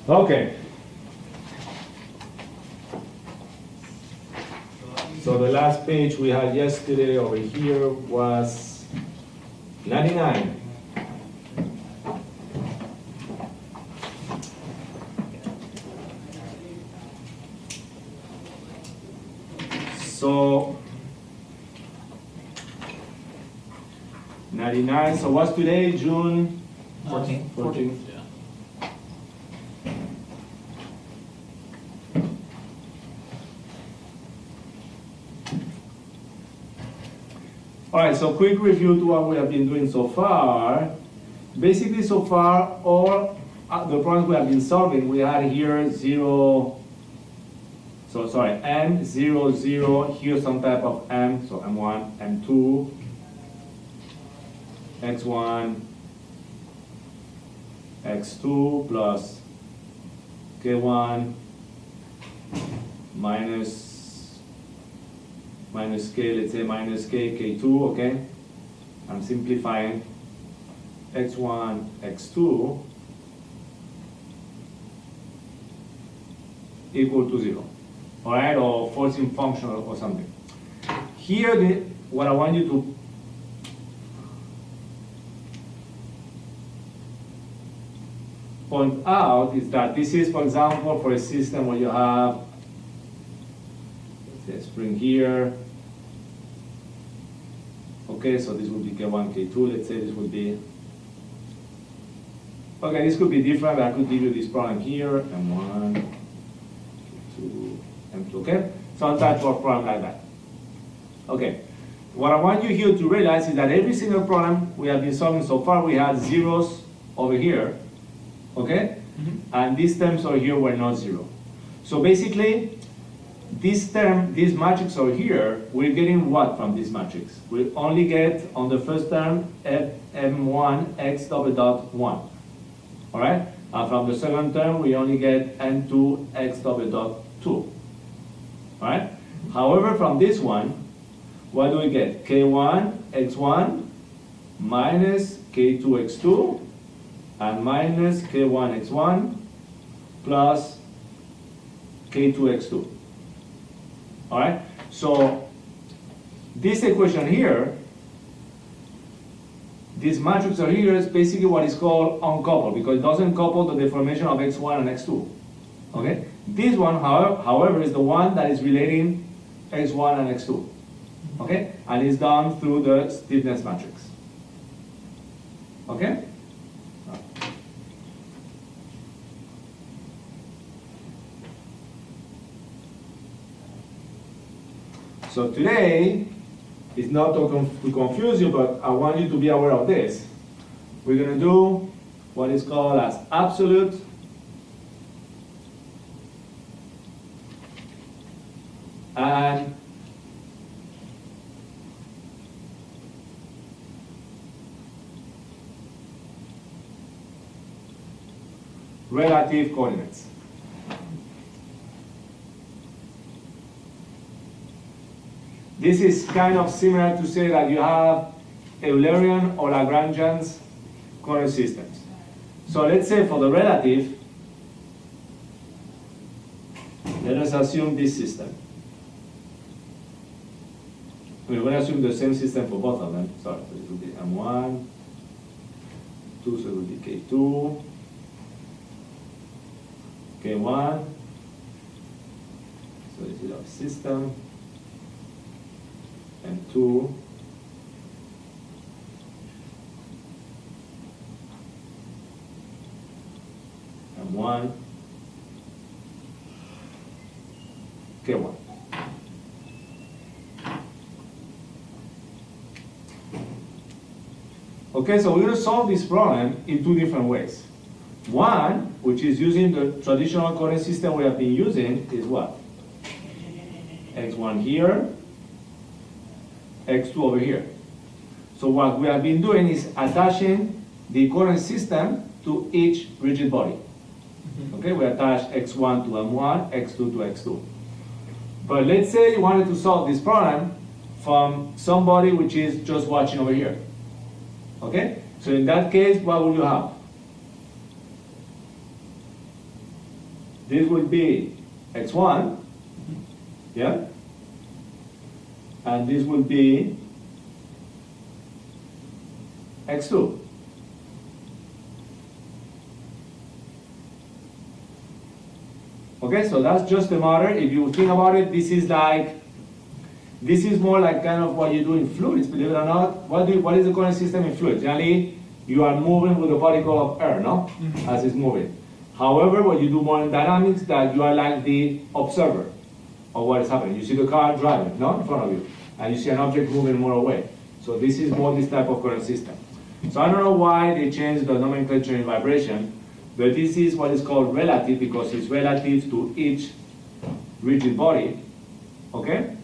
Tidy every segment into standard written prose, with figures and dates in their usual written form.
Okay. So the last page we had yesterday over here was 99. So 99, so what's today? June 14. 14. Yeah. All right, so quick review to what we have been doing so far. Basically, so far, all the problems we have been solving, we had here 0, so sorry, M, 0, 0, here some type of M, so M1, M2, X1, X2 plus K1 minus K, let's say minus K, K2, okay? I'm simplifying. X1, X2 equal to 0, all right, or forcing function or something. Here, what I want you to point out is that this is, for example, for a system where you have, let's say, a spring here. Okay, so this would be K1, K2, let's say this would be, okay, this could be different, but I could give you this problem here, M1, K2, M2, okay? Some type of problem like that. Okay, what I want you here to realize is that every single problem we have been solving so far, we had zeros over here, okay? And these terms over here were not zero. So basically, this term, this matrix over here, we're getting what from this matrix? We only get on the first term M1 X double dot 1. All right? And from the second term, we only get M2 X double dot 2. All right? However, from this one, what do we get? K1 X1 minus K2 X2 and minus K1 X1 plus K2 X2. All right, so this equation here, this matrix over here is basically what is called uncoupled because it doesn't couple the deformation of x1 and x2. Okay, this one, however, is the one that is relating x1 and x2. Okay, and is done through the stiffness matrix. Okay. So today, it's not to confuse you, but I want you to be aware of this. We're going to do what is called as absolute and relative coordinates. This is kind of similar to say that you have Eulerian or Lagrangian coordinate systems. So let's say for the relative, let us assume this system. We're going to assume the same system for both of them. Sorry, so it will be M1, 2, so it will be K2, K1, so this is our system. And 2, and 1, K1. Okay, so we're going to solve this problem in two different ways. One, which is using the traditional coordinate system we have been using, is what? X1 here, X2 over here. So what we have been doing is attaching the coordinate system to each rigid body. Okay, we attach X1 to M1, X2 to X2. But let's say you wanted to solve this problem from somebody which is just watching over here. Okay, so in that case, what will you have? this will be x1, yeah? And this will be x2. Okay, so that's just the matter. If you think about it, this is more like kind of what you do in fluids, believe it or not. What is the current system in fluids? Generally, you are moving with a particle of air, no? As it's moving. However, what you do more in dynamics, that you are like the observer of what is happening. You see the car driving, no, in front of you, and you see an object moving more away. So this is more this type of current system. So I don't know why they changed the nomenclature in vibration, but this is what is called relative, because it's relative to each rigid body, okay?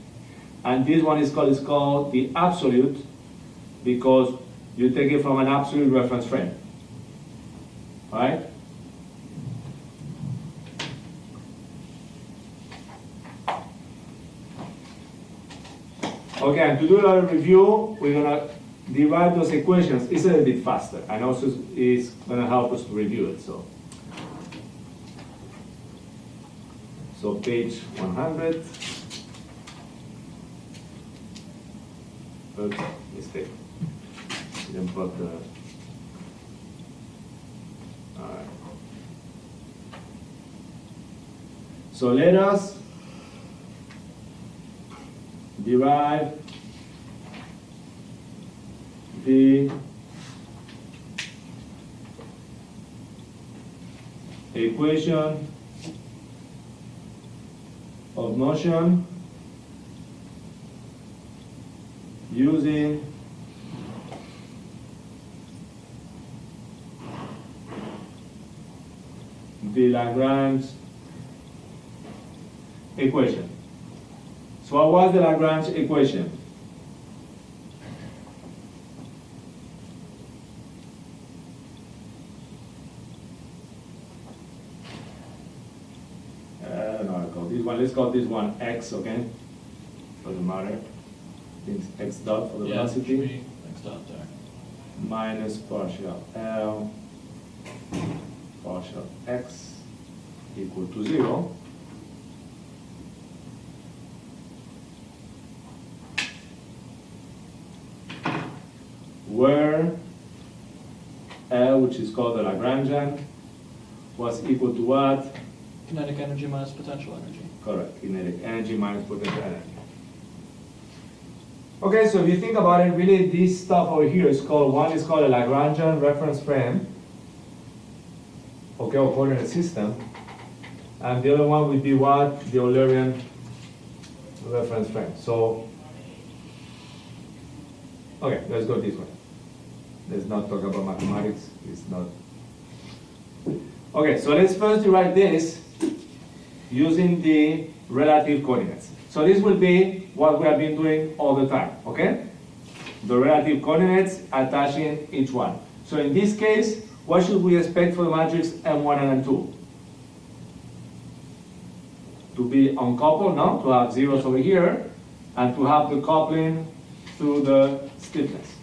And this one is called the absolute, because you take it from an absolute reference frame, all right? Okay, and to do a review, we're gonna derive those equations. It's a little bit faster, and also it's gonna help us to review it. So page 100. Oops, mistake. Didn't put the. All right. So let us derive the equation of motion using the Lagrange equation. So what was the Lagrange equation? Let's call this one x, okay? Doesn't matter. It's x dot for the velocity. X dot there. Minus partial L partial x equal to 0. Where L, which is called the Lagrangian, was equal to what? Kinetic energy minus potential energy. Correct, kinetic energy minus potential energy. Okay, so if you think about it, really this stuff over here is called, one is called a Lagrangian reference frame, okay, or coordinate system, and the other one would be what? The Eulerian reference frame. So, okay, let's go this way. Let's not talk about mathematics, it's not. Okay, so let's first derive this using the relative coordinates. So this will be what we have been doing all the time, okay? The relative coordinates attaching each one. So in this case, what should we expect for the matrix M1 and M2? To be uncoupled, no? To have zeros over here, and to have the coupling through the stiffness,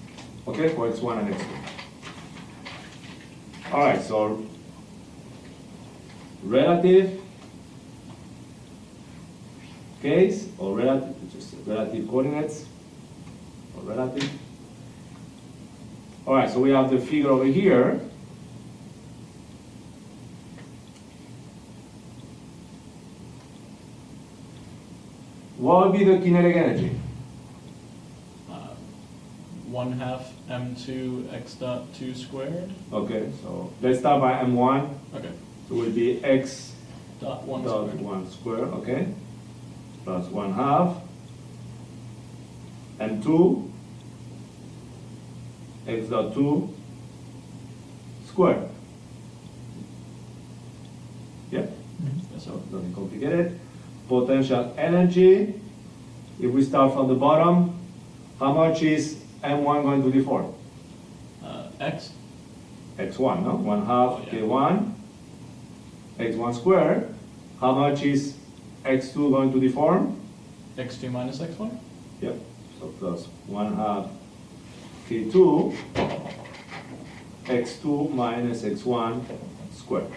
okay, for X1 and X2. All right, so relative case, or relative, just relative coordinates, or relative. All right, so we have the figure over here. What would be the kinetic energy? 1/2 m2 x dot 2 squared. Okay, so let's start by m1. Okay. So it will be x Dot 1 dot squared. 1 square, okay, plus 1/2 m2 x dot 2 squared. Yeah, Yes, sir. so nothing complicated. Potential energy, if we start from the bottom, how much is m1 going to deform? X. x1, no? 1/2 yeah. k1 x1 squared. How much is x2 going to deform? x2 minus x1. Yep, so plus 1/2 k2 x2 minus x1 squared.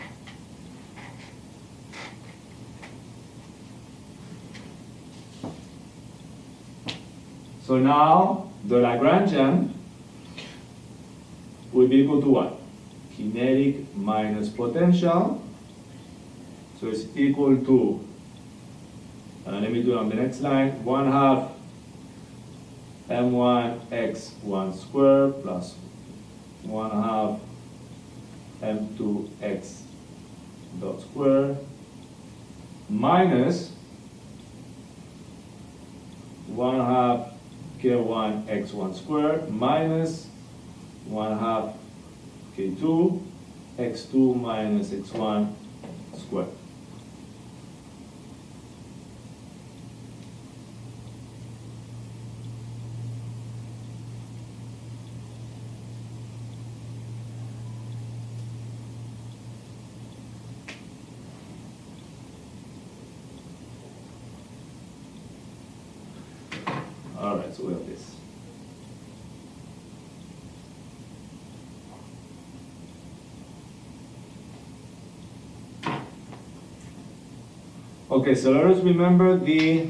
So now the Lagrangian will be equal to what? Kinetic minus potential. So it's equal to, let me do it on the next line, 1/2 m1 x1 squared plus 1/2 m2 x dot square minus 1/2 k1 x1 squared minus 1/2 k2 x2 minus x1 squared. All right, so we have this. Okay, so let us remember the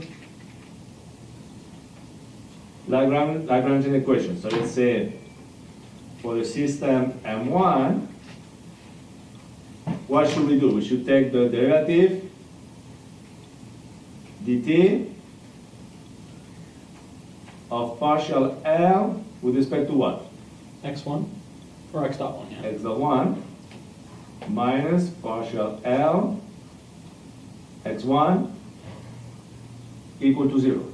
Lagrangian equation. So let's say for the system M1, what should we do? We should take the derivative dt of partial L with respect to what? x1 or x dot 1, yeah. X dot 1 minus partial L x1 equal to 0.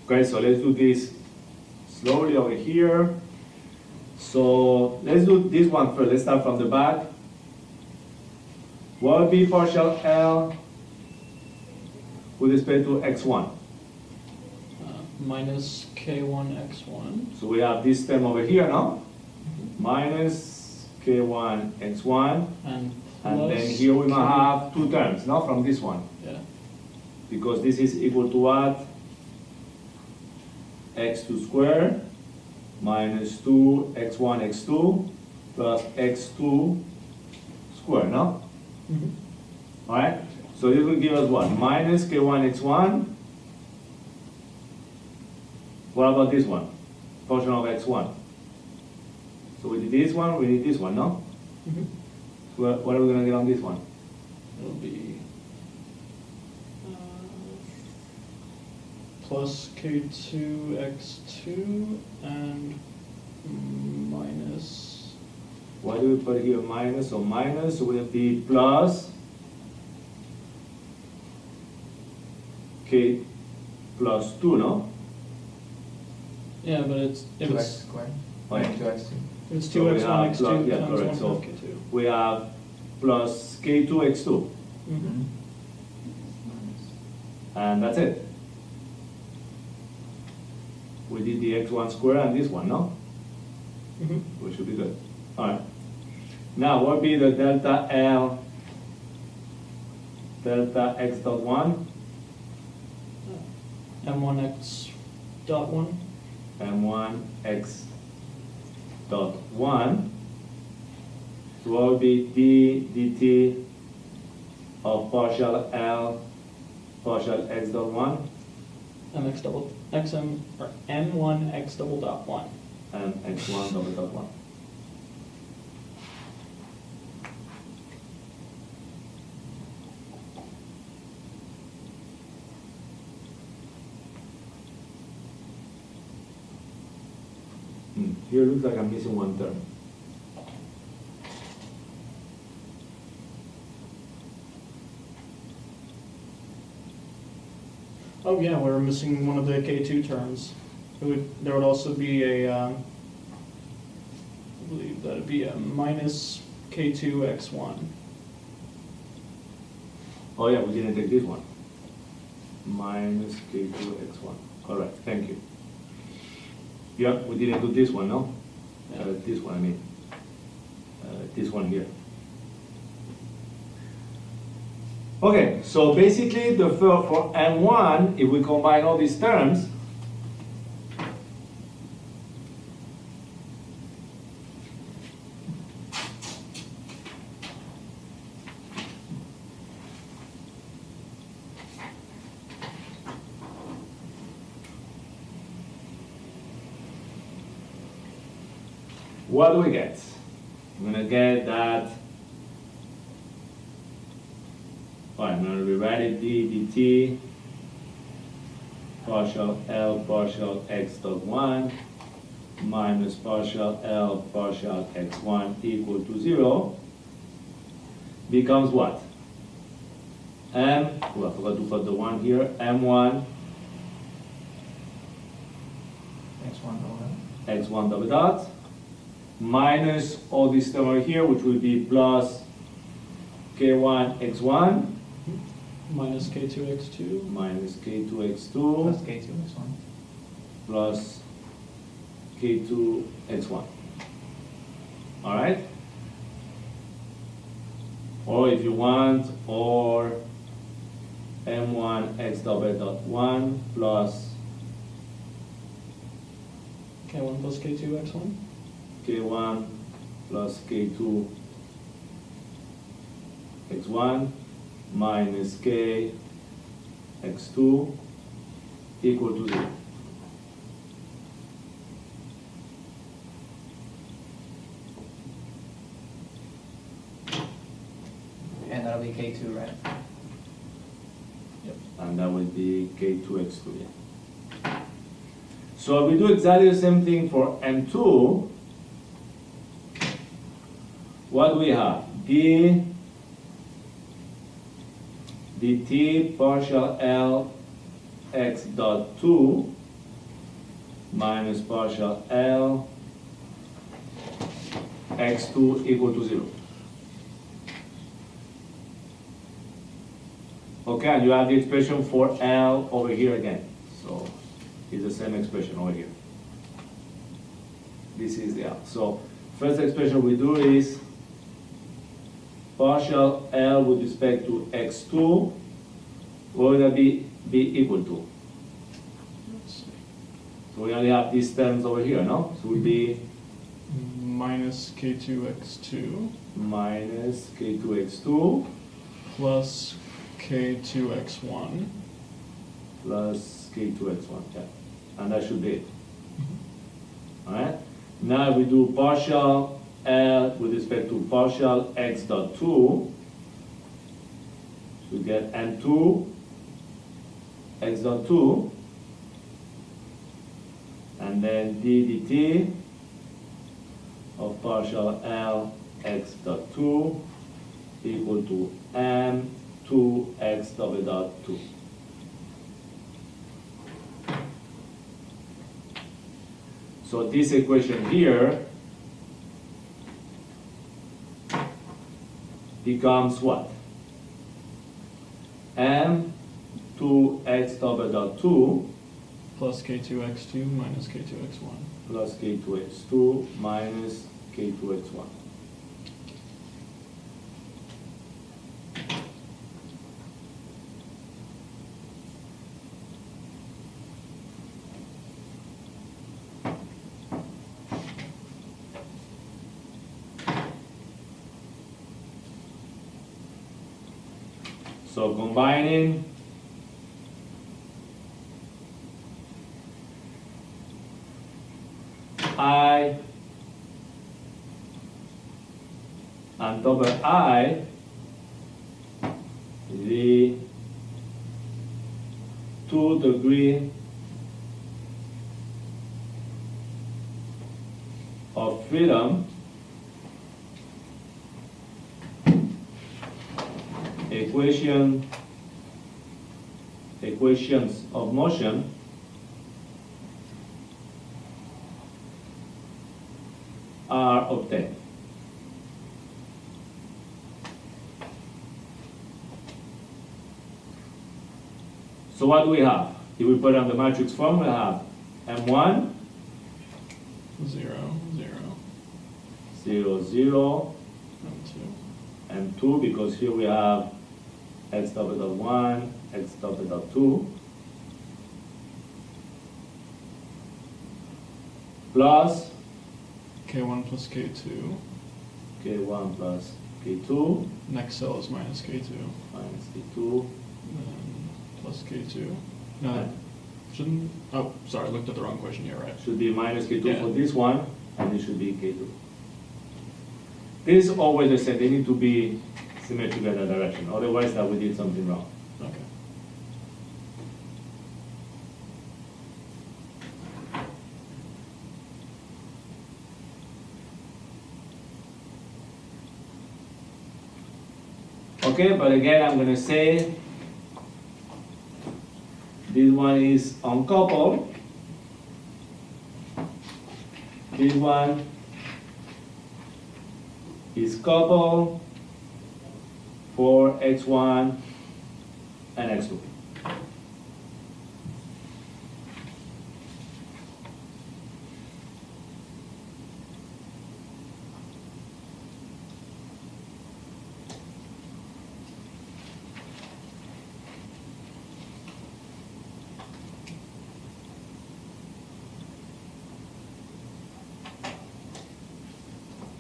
Okay, so let's do this slowly over here. So let's do this one first. Let's start from the back. What would be partial L with respect to x1? Minus k1 x1. So we have this term over here, no? Minus k1 x1. And And then here we might have two terms, no? From this one. Yeah. Because this is equal to what? x2 squared minus 2 x1 x2 plus x2 squared, no? Mm-hmm. Alright? So this will give us what? Minus k1 x1. What about this one? Function of x1. So we did this one, we need this one, no? Mm-hmm. So what are we going to get on this one? It'll be plus k2 x2 and minus. Why do we put here minus? So minus will be plus k plus 2, no? Yeah, but it's if 2x it's squared. Oh, yeah. 2x. if it's So we 2x1 have x2 plus- yeah, times correct. 1 So plus k2. we have plus k2 x2, Mm-hmm. and that's it. We did the x1 square and this one, no? Mm-hmm. We should be good. All right. Now, what would be the delta L, delta x dot 1, m1 x dot 1. m1 x dot 1. So what would be d dt of partial L, partial x dot 1, mx double xm or m1 x double dot 1. and x1 double dot 1. Here looks like I'm missing one term. Oh yeah, we're missing one of the k2 terms. There would also be a, I believe that'd be a minus k2 x1. Oh yeah, we didn't take this one. Minus k2 x1. Correct, thank you. Yeah, we didn't do this one, no? Yeah. This one, I mean. This one here. Okay, so basically for M1, if we combine all these terms, What do we get? I'm going to get that, I'm going to rewrite it d dt partial L partial x dot 1 minus partial L partial x1 equal to 0 becomes what? I forgot to put the 1 here, m1 x1 double dot minus all this term over here, which will be plus k1 x1 Minus K2, X2. minus k2 x2 Plus K2 x1. plus k2 x1. All right? Or if you want, or m1 x double dot 1 plus K1 plus K2, X1. k1 plus k2 x1 minus k x2 equal to 0. And that'll be K2, right? Yep. And that will be k2 x2. Yeah. So we do exactly the same thing for m2. What do we have? D dt partial L x dot 2 minus partial L x2 equal to 0. Okay, and you have the expression for L over here again. So it's the same expression over here. This is the L. So first expression we do is partial L with respect to x2, what would that be equal to? So we only have these terms over here, no? So it would be Minus K2, X2. minus k2 x2 Plus K2, X1. plus k2 x1, yeah. And that should be it. Alright? Now we do partial L with respect to partial x dot 2, we get m2 x dot 2, and then d dt of partial L x dot 2 equal to m2 x double dot 2. So this equation here becomes what? m2 x double dot 2 Plus K2, X2 minus K2, X1. plus k2 x2 minus k2 x1. So combining I and double I, the 2-degree of freedom equations of motion are obtained. So what do we have? If we put on the matrix form, we have m1 0, 0. 0, 0, M2. m2, because here we have x double dot 1, x double dot 2, plus K1 plus K2. k1 plus k2 Next cell is minus K2. minus k2. And plus K2. No, Right. shouldn't. Oh, sorry, I looked at the wrong question here, right? Should be minus k2 Yeah. for this one. and this should be K2. This is always the same, they need to be symmetrical in that direction, otherwise that we did something wrong. Okay. Okay, but again, I'm going to say this one is uncoupled. This one is coupled for x1 and x2.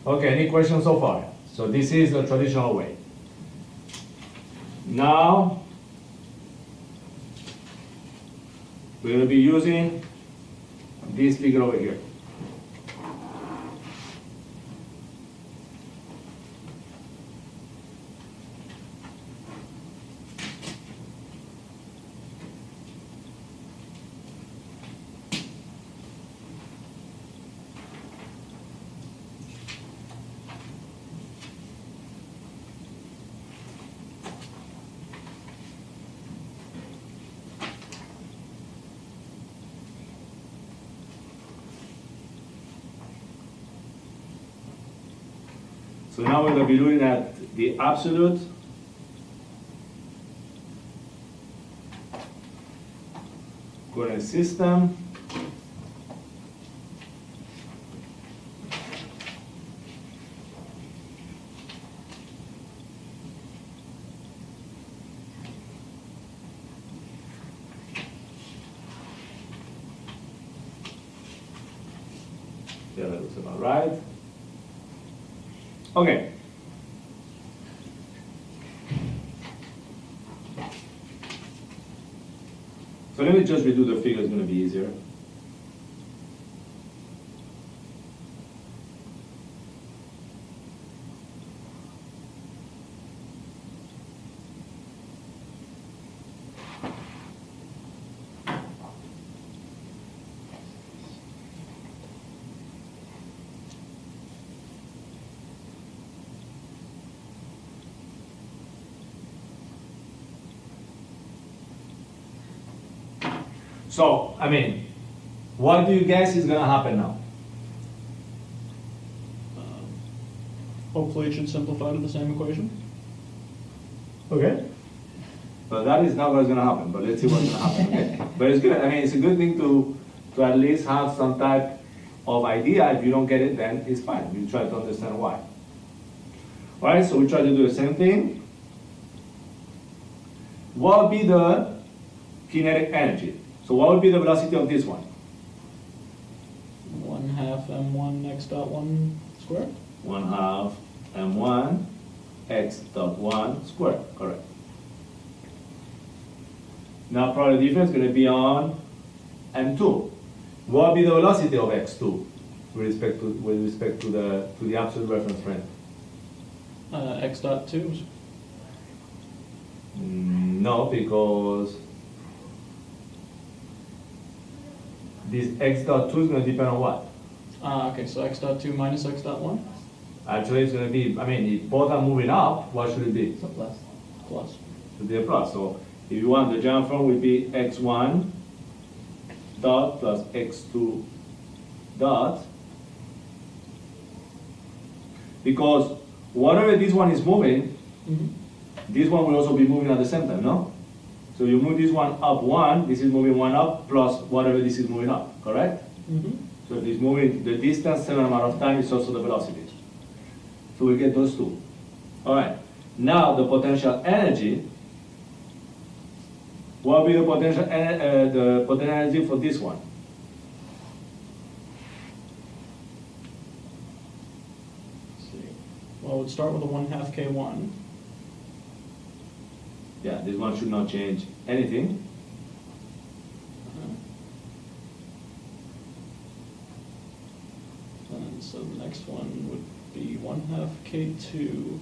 Okay, any questions so far? So this is the traditional way. Now, we're going to be using this figure over here. So now we're going to be looking at the absolute current system. Yeah, that looks about right. Okay. So let me just redo the figure, it's going to be easier. So, I mean, what do you guess is going to happen now? Hopefully it should simplify to the same equation. Okay. But that is not what's going to happen, but let's see what's going to happen, okay? But it's good, I mean, it's a good thing to at least have some type of idea. If you don't get it, then it's fine. You try to understand why. All right, so we try to do the same thing. What would be the kinetic energy? So what would be the velocity of this one? 1/2 m1 x dot 1 squared. 1/2 m1 x dot 1 squared, correct. Now probably difference is going to be on m2. What would be the velocity of x2 with respect to the absolute reference frame? X dot 2. No, because this x dot 2 is going to depend on what? Okay, so x dot 2 minus x dot 1 Actually, it's going to be, I mean, if both are moving up, what should it be? So plus. plus. It should be a plus. So if you want, the general form would be x1 dot plus x2 dot. Because whatever this one is moving, Mm-hmm. this one will also be moving at the same time, no? So you move this one up 1, this is moving 1 up, plus whatever this is moving up, correct? Mm-hmm. So if it's moving the distance, same amount of time, is also the velocity. So we get those two. All right. Now the potential energy. What will be the potential energy for this one? Let's see. Well, it would start with a 1/2 k1. Yeah, this one should not change anything. And one would be 1/2 K2,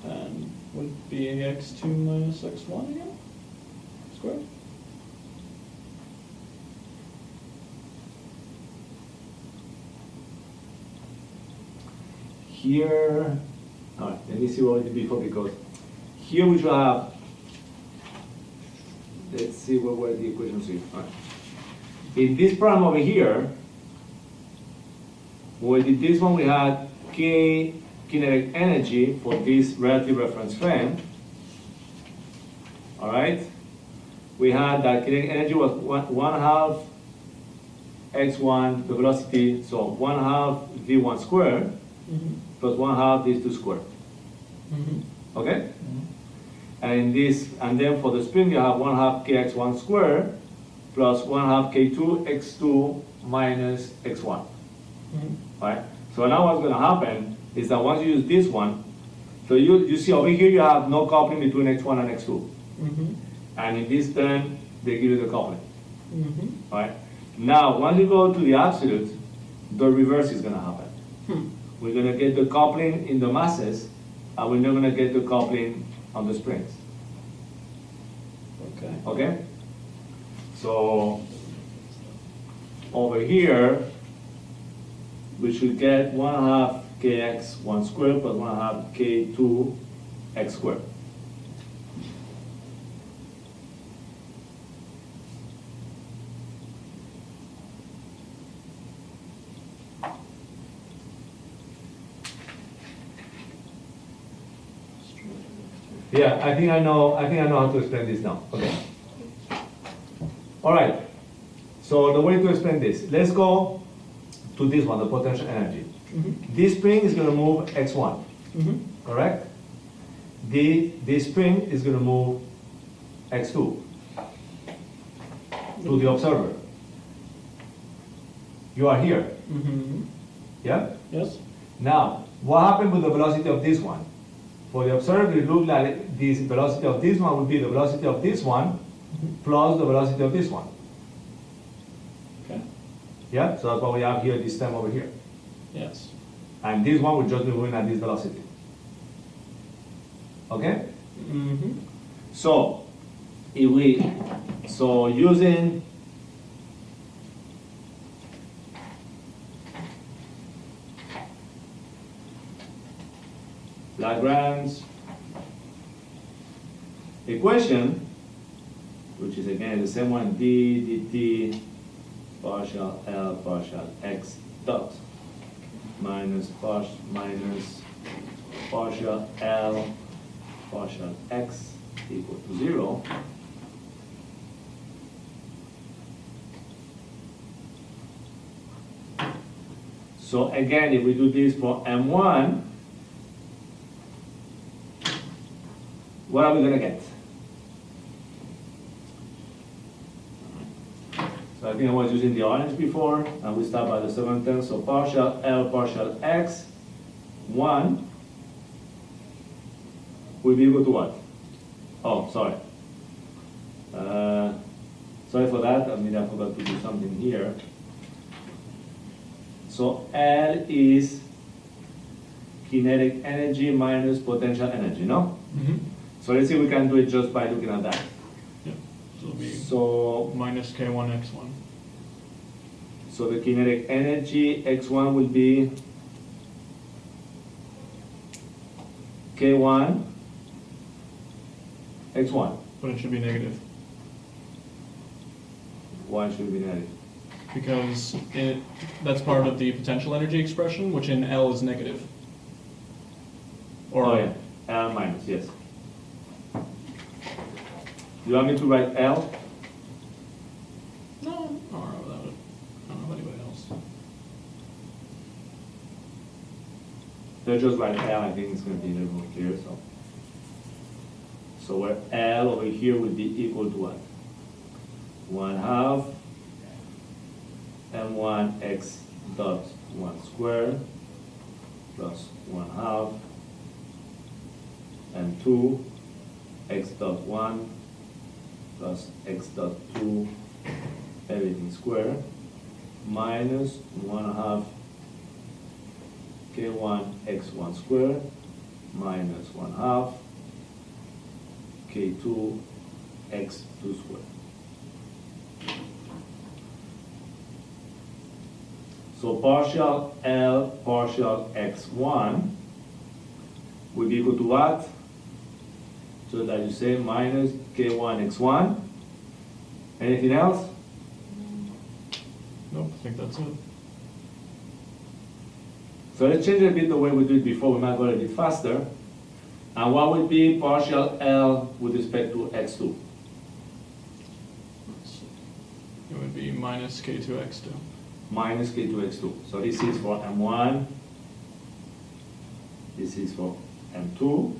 and would be x2 minus x1 again, squared? Here, all right, let me see what we did before, because here we should have, let's see what were the equations here. All right. In this problem over here, when we did this one, we had K kinetic energy for this relative reference frame. All right? We had that kinetic energy was 1/2 x1, the velocity, so 1/2 v1 squared plus 1/2 v2 squared. Okay? And in this, and then for the spring, you have 1/2 kx1 squared plus 1/2 k2 x2 minus x1. Right? So now what's going to happen is that once you use this one, so you see over here you have no coupling between x1 and x2. And in this term, they give you the coupling. Right? Now, once you go to the absolute, the reverse is going to happen. We're going to get the coupling in the masses, and we're not going to get the coupling on the springs. Okay. Okay? So, over here, we should get 1/2 kx1 squared plus 1/2 k2 x squared. Yeah, I think I know how to explain this now. Okay. All right. So the way to explain this, let's go to this one, the potential energy. This spring is going to move x1, correct? This spring is going to move x2 to the observer. You are here. Yeah? Yes? Now, what happened with the velocity of this one? For the observer, it looks like the velocity of this one would be the velocity of this one plus the velocity of this one. Okay. Yeah? So that's what we have here, this term over here. Yes. And this one would just be moving at this velocity. Okay? So, if we, so using Lagrange's equation, which is again the same one, d dt partial L partial x dot minus partial L partial x equal to 0. So again, if we do this for M1, what are we going to get? So I think I was using the orange before, and we start by the second term. So partial L partial x, 1 will be equal to what? Oh, sorry. Sorry for that. I mean, I forgot to do something here. So L is kinetic energy minus potential energy, no? So let's see if we can do it just by looking at that. Yeah. So it'll be So, minus K1 x1. so the kinetic energy x1 will be K1 x1. But it should be negative Why should it be negative? because that's part of the potential energy expression, which in L is negative. Or Oh yeah, L minus, yes. You want me to write L? No, I don't know about it. I don't know about anybody else. Let's just write L, I think it's going to be a little more clear. So where L over here would be equal to what? 1/2 M1 x dot 1 squared plus 1/2 M2 x dot 1 plus x dot 2 everything squared minus 1/2 k1 x1 squared minus 1/2 k2 x2 squared. So partial L partial x1 will be equal to what? So that you say minus k1 x1. Anything else? Nope, I think that's it. So let's change a bit the way we did it before. We might go a bit faster. And what would be partial L with respect to x2? It would be minus K2x2. Minus k2 x2. So this is for m1. This is for m2.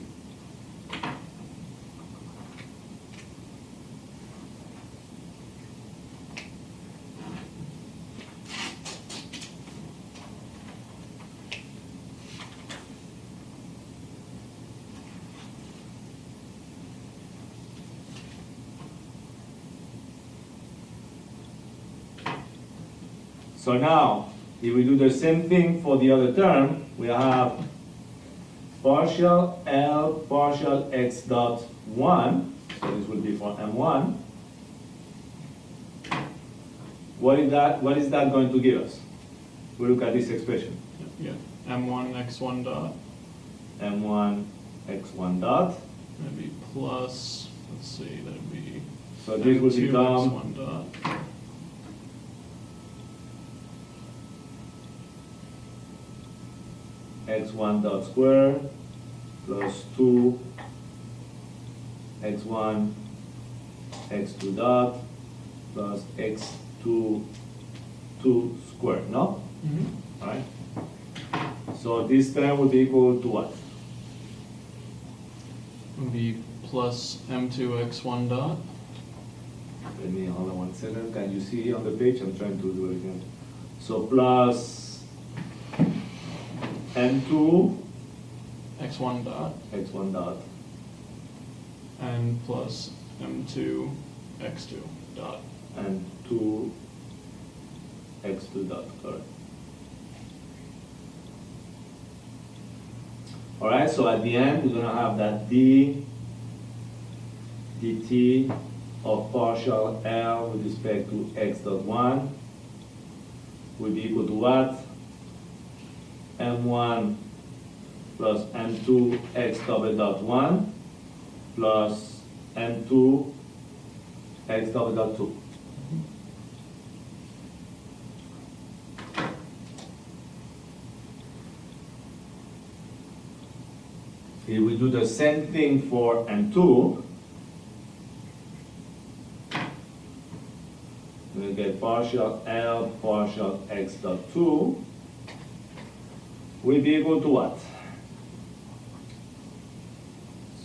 So now, if we do the same thing for the other term, we have partial L partial x dot 1, so this will be for m1. What is that going to give us? We look at this expression. Yeah, m1 x1 dot. m1 x1 dot. That'd be plus, let's see, that'd be So this will m2 become x1 dot. x1 dot square plus 2 x1 x2 dot plus x2 2 square, no? Mm-hmm. Alright? So this term would be equal to what? Would be plus m2 x1 dot. Let me hold on 1 second. Can you see on the page? I'm trying to do it again. So plus m2 x1 dot x1 dot and plus m2 x2 dot. and 2 x2 dot, correct. Alright, so at the end we're gonna have that d dt of partial L with respect to x dot 1 will be equal to what? m1 plus m2 x double dot 1 plus m2 x double dot 2. If we do the same thing for m2, we get partial L partial x dot 2 will be equal to what?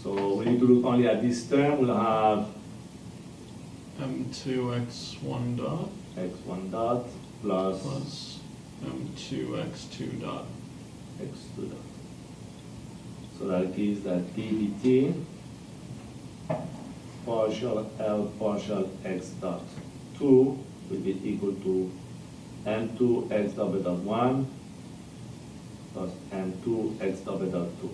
So we need to look only at this term. We'll have m2 x1 dot x1 dot plus plus m2 x2 dot. x2 dot. So that gives that d dt partial L partial x dot 2 will be equal to m2 x double dot 1 plus m2 x double dot 2.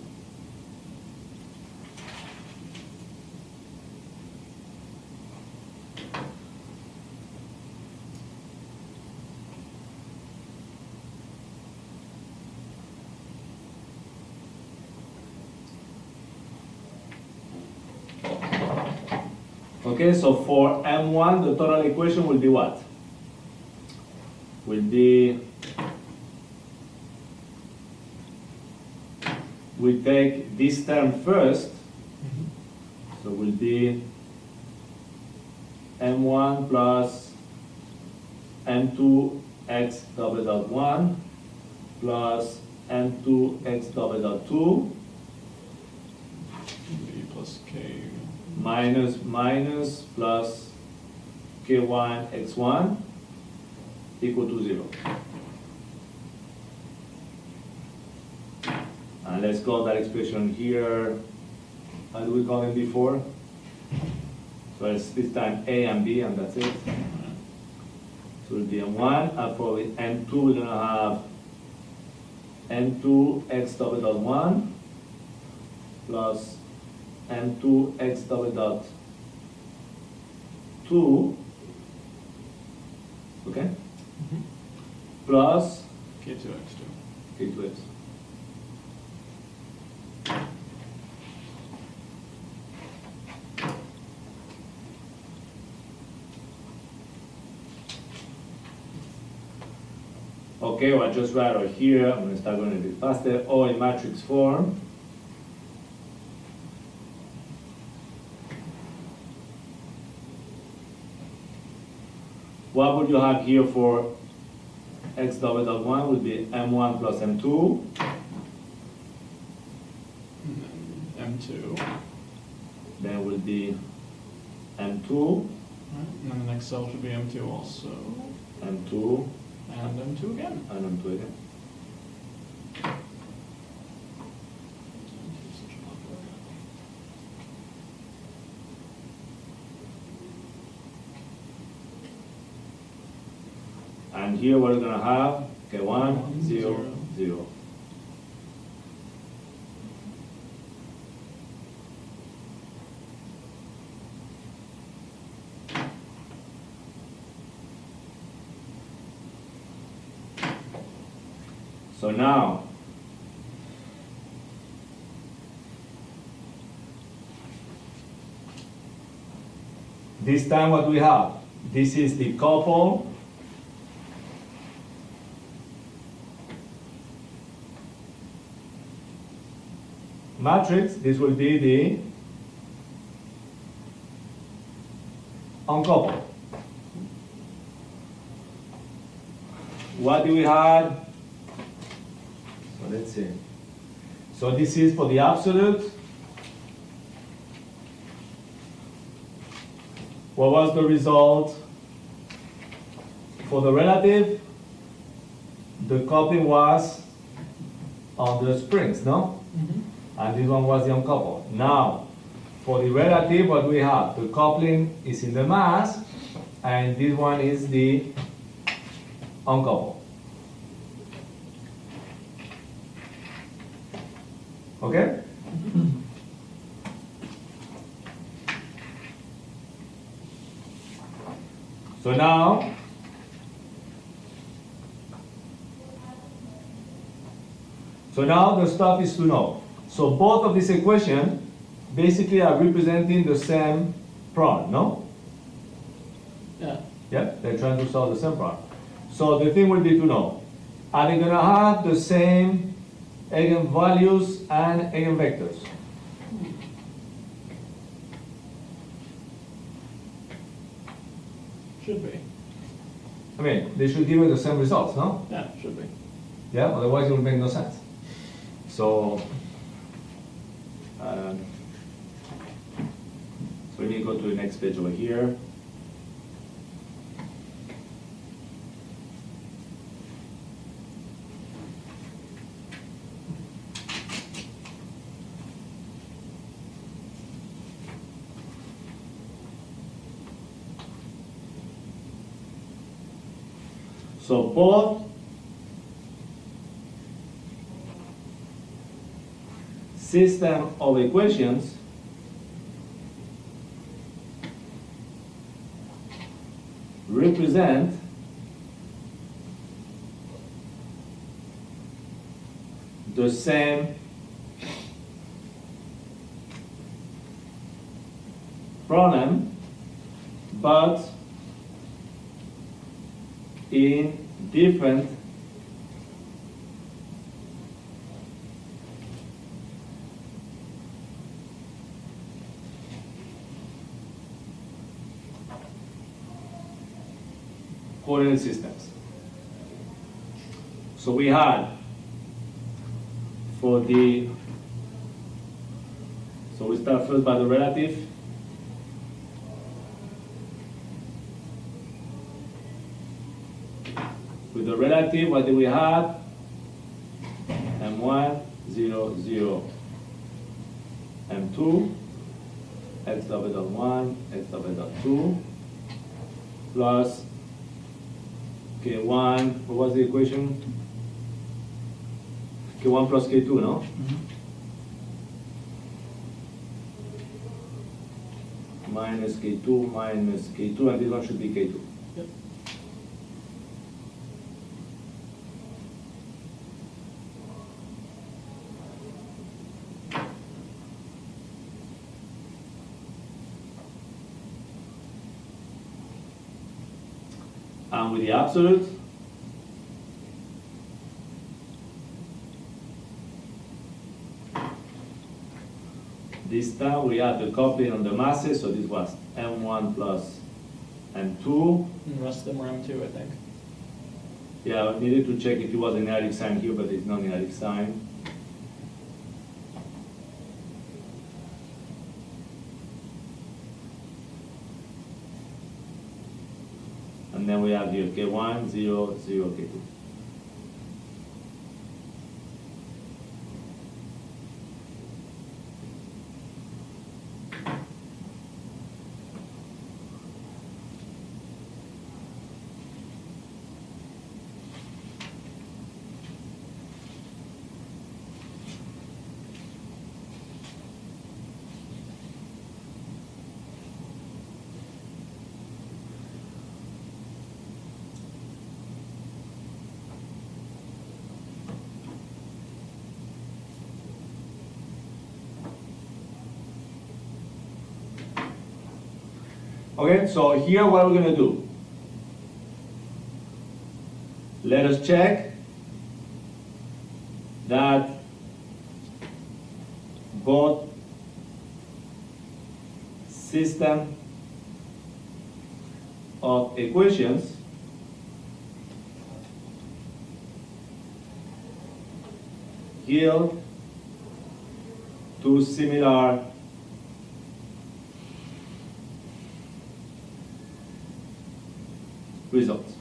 Okay, so for M1, the total equation will be what? Will be, we take this term first, so will be M1 plus M2 x double dot 1 plus M2 x double dot 2 B plus k. minus plus k1 x1 equal to 0. And let's call that expression here, how do we call it before? So it's this time A and B and that's it. So it'll be M1, and for M2 we're gonna have m2 x double dot 1 plus m2 x double dot 2, okay, plus K2x2. K2x. Okay, well, I just write over here. I'm going to start going a bit faster. O in matrix form. What would you have here for x double dot 1 would be m1 plus m2. And then M2. Then would be m2, Right. And then the next cell should be M2 also. m2, And M2 again. and m2 again. And here we're going to have, okay, 1, 0, 0. So now, this time what we have? This is the couple matrix. This will be the uncoupled. What do we have? So let's see. So this is for the absolute. What was the result for the relative? The coupling was on the springs, no? And this one was the uncoupled. Now, for the relative, what we have? The coupling is in the mass, and this one is the uncoupled. Okay? So now, the stuff is to know. So both of these equations basically are representing the same problem, no? Yeah. Yeah, they're trying to solve the same problem. So the thing will be to know, are they going to have the same eigenvalues and eigenvectors? Should be. I mean, they should give you the same results, no? Yeah, should be. Yeah, otherwise it will make no sense. So, so let me go to the next page over here. So both system of equations represent the same problem, but in different coordinate systems. So we had for the, so we start first by the relative. With the relative, what do we have? M1, 0, 0. M2, x double dot 1, x double dot 2, plus K1, what was the equation? K1 plus K2, no? Minus K2 minus K2, and this one should be K2. Yep. And with the absolute, this time we add the coupling on the masses, so this was M1 plus M2. And the rest of them are M2, I think. Yeah, I needed to check if it was a negative sign here, but it's not a negative sign. And then we have here K1, 0, 0, K2. Okay, so here what are we going to do? Let us check that both system of equations yield two similar results.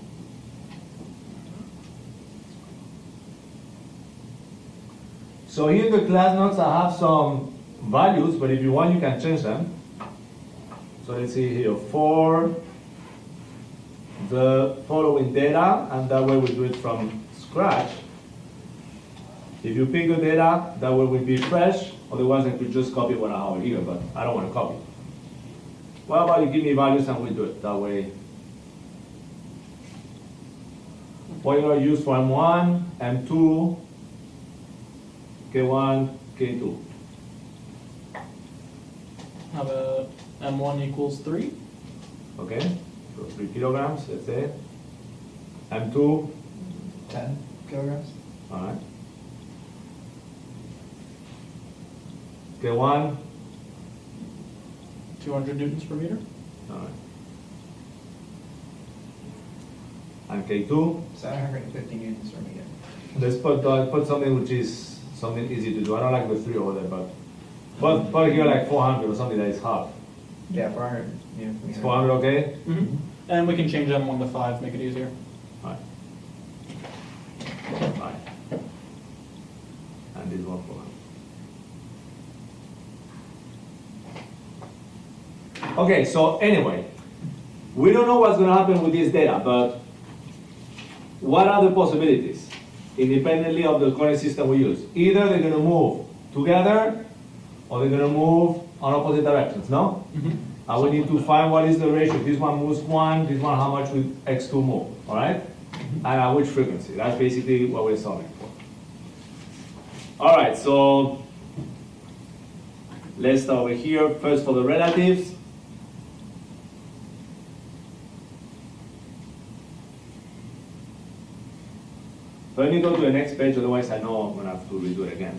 So here in the class notes I have some values, but if you want you can change them. So let's see here, for the following data, and that way we do it from scratch. If you pick the data, that way will be fresh, otherwise I could just copy what I have here, but I don't want to copy. What about you give me values and we'll do it that way. What you're going to use for M1, M2, K1, K2. How about M1 equals 3? Okay, so 3 kilograms, let's say. M2, 10 kilograms. all right. K1, 200 newtons per meter? all right. And K2, 750 newtons per meter. let's put something which is something easy to do. I don't like the 3 over there, but put here like 400 or something that is half. Yeah, 400 newtons per Is meter. 400 okay? Mm-hmm. And we can change M1 to 5, make it easier. All right. All right. And this one 400. Okay, so anyway, we don't know what's going to happen with this data, but what are the possibilities independently of the current system we use? Either they're going to move together or they're going to move on opposite directions, no? Mm-hmm. And we need to find what is the ratio. This one moves 1, this one how much will x2 move, all right? And at which frequency. That's basically what we're solving for. All right, so let's start over here. First for the relatives. So let me go to the next page, otherwise I know I'm going to have to redo it again.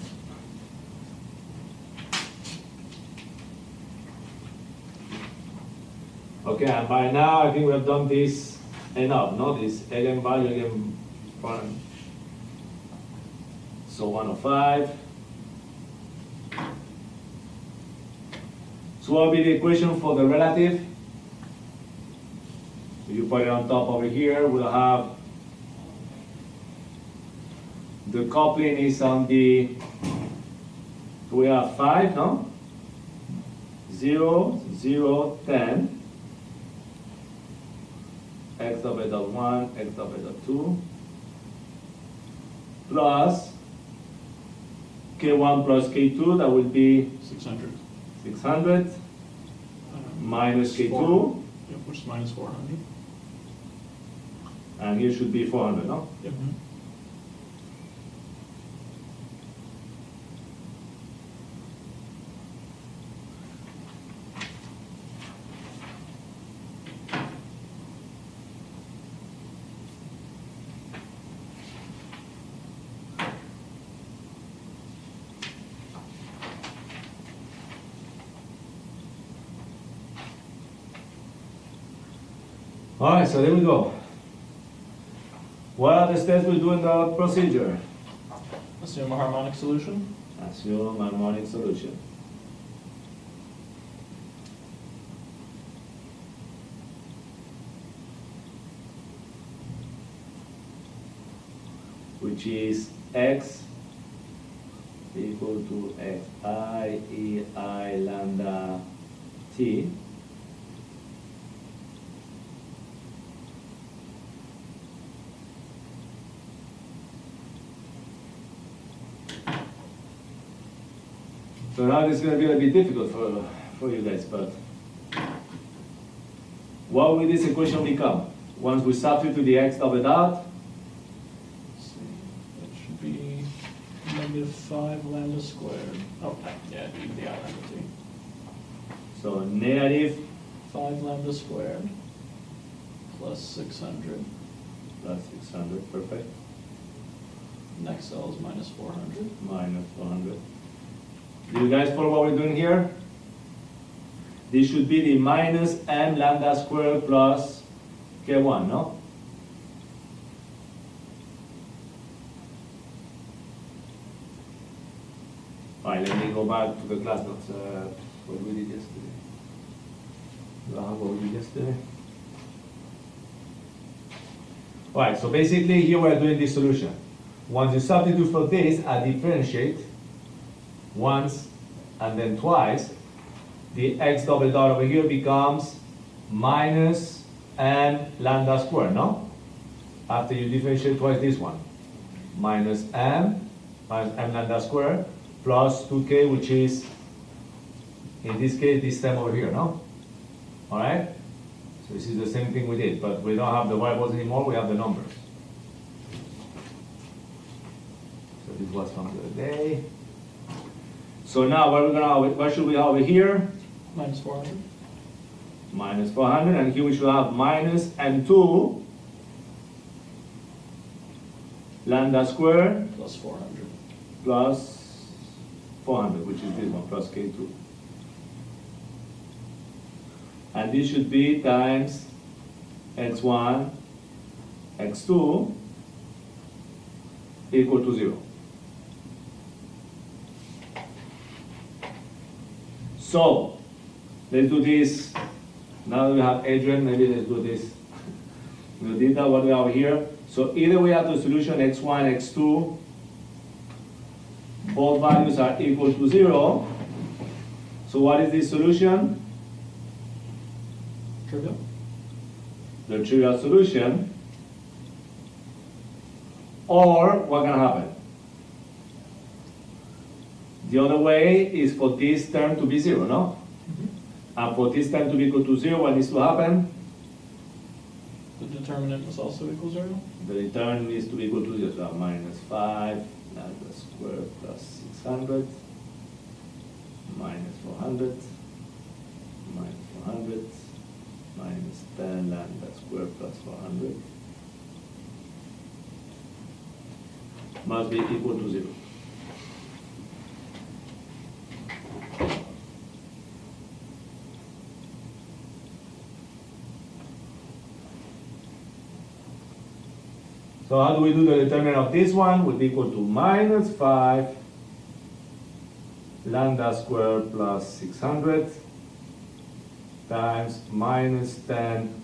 Okay, and by now I think we have done this enough, no? This eigenvalue, eigenvalue. So 105. So what will be the equation for the relative? If you put it on top over here, we'll have the coupling is on the, we have 5, no? 0, 0, 10. X of it of 1, x of it of 2, plus K1 plus K2, that will be 600. 600 minus K2, Yep, which is minus 400. and here should be 400, no? Yep. All right, so there we go. What are the steps we do in the procedure? Assume a harmonic solution. Assume harmonic solution. Which is x equal to xi ei lambda t So now this is going to be a bit difficult for you guys, but what will this equation become? Once we substitute the x double dot, Let's see. It should be -5 lambda squared. Oh, yeah, it'd be the I lambda t. so negative 5 lambda squared plus 600. plus 600, perfect, Next cell is minus 400. minus 400. Do you guys follow what we're doing here? This should be the minus m lambda squared plus k1, no? All right, let me go back to the class notes. What we did yesterday. What we did yesterday. All right, so basically here we're doing this solution. Once you substitute for this, I differentiate once and then twice. The x double dot over here becomes minus m lambda squared, no? After you differentiate twice this one. Minus m lambda squared plus 2k, which is, in this case, this term over here, no? All right? So this is the same thing we did, but we don't have the variables anymore, we have the numbers. So this was from the other day. So now what should we have over here? Minus 400. Minus 400, and here we should have minus m2 lambda squared Plus 400. plus 400, which is this one, plus k2. And this should be times x1, x2 equal to 0. So, let's do this. Now that we have Adrian, maybe let's do this. We did that what we have here. So either we have the solution x1, x2, both values are equal to 0. So what is the solution? Trivial. The trivial solution. Or what can happen? The other way is for this term to be 0, no? And for this term to be equal to 0, what needs to happen? The determinant must also equal 0. The return needs to be equal to 0. So minus 5 lambda squared plus 600 minus 400 minus 400 minus 10 lambda squared plus 400 must be equal to 0. So how do we do the determinant of this one? Would be equal to minus 5 lambda squared plus 600 times minus 10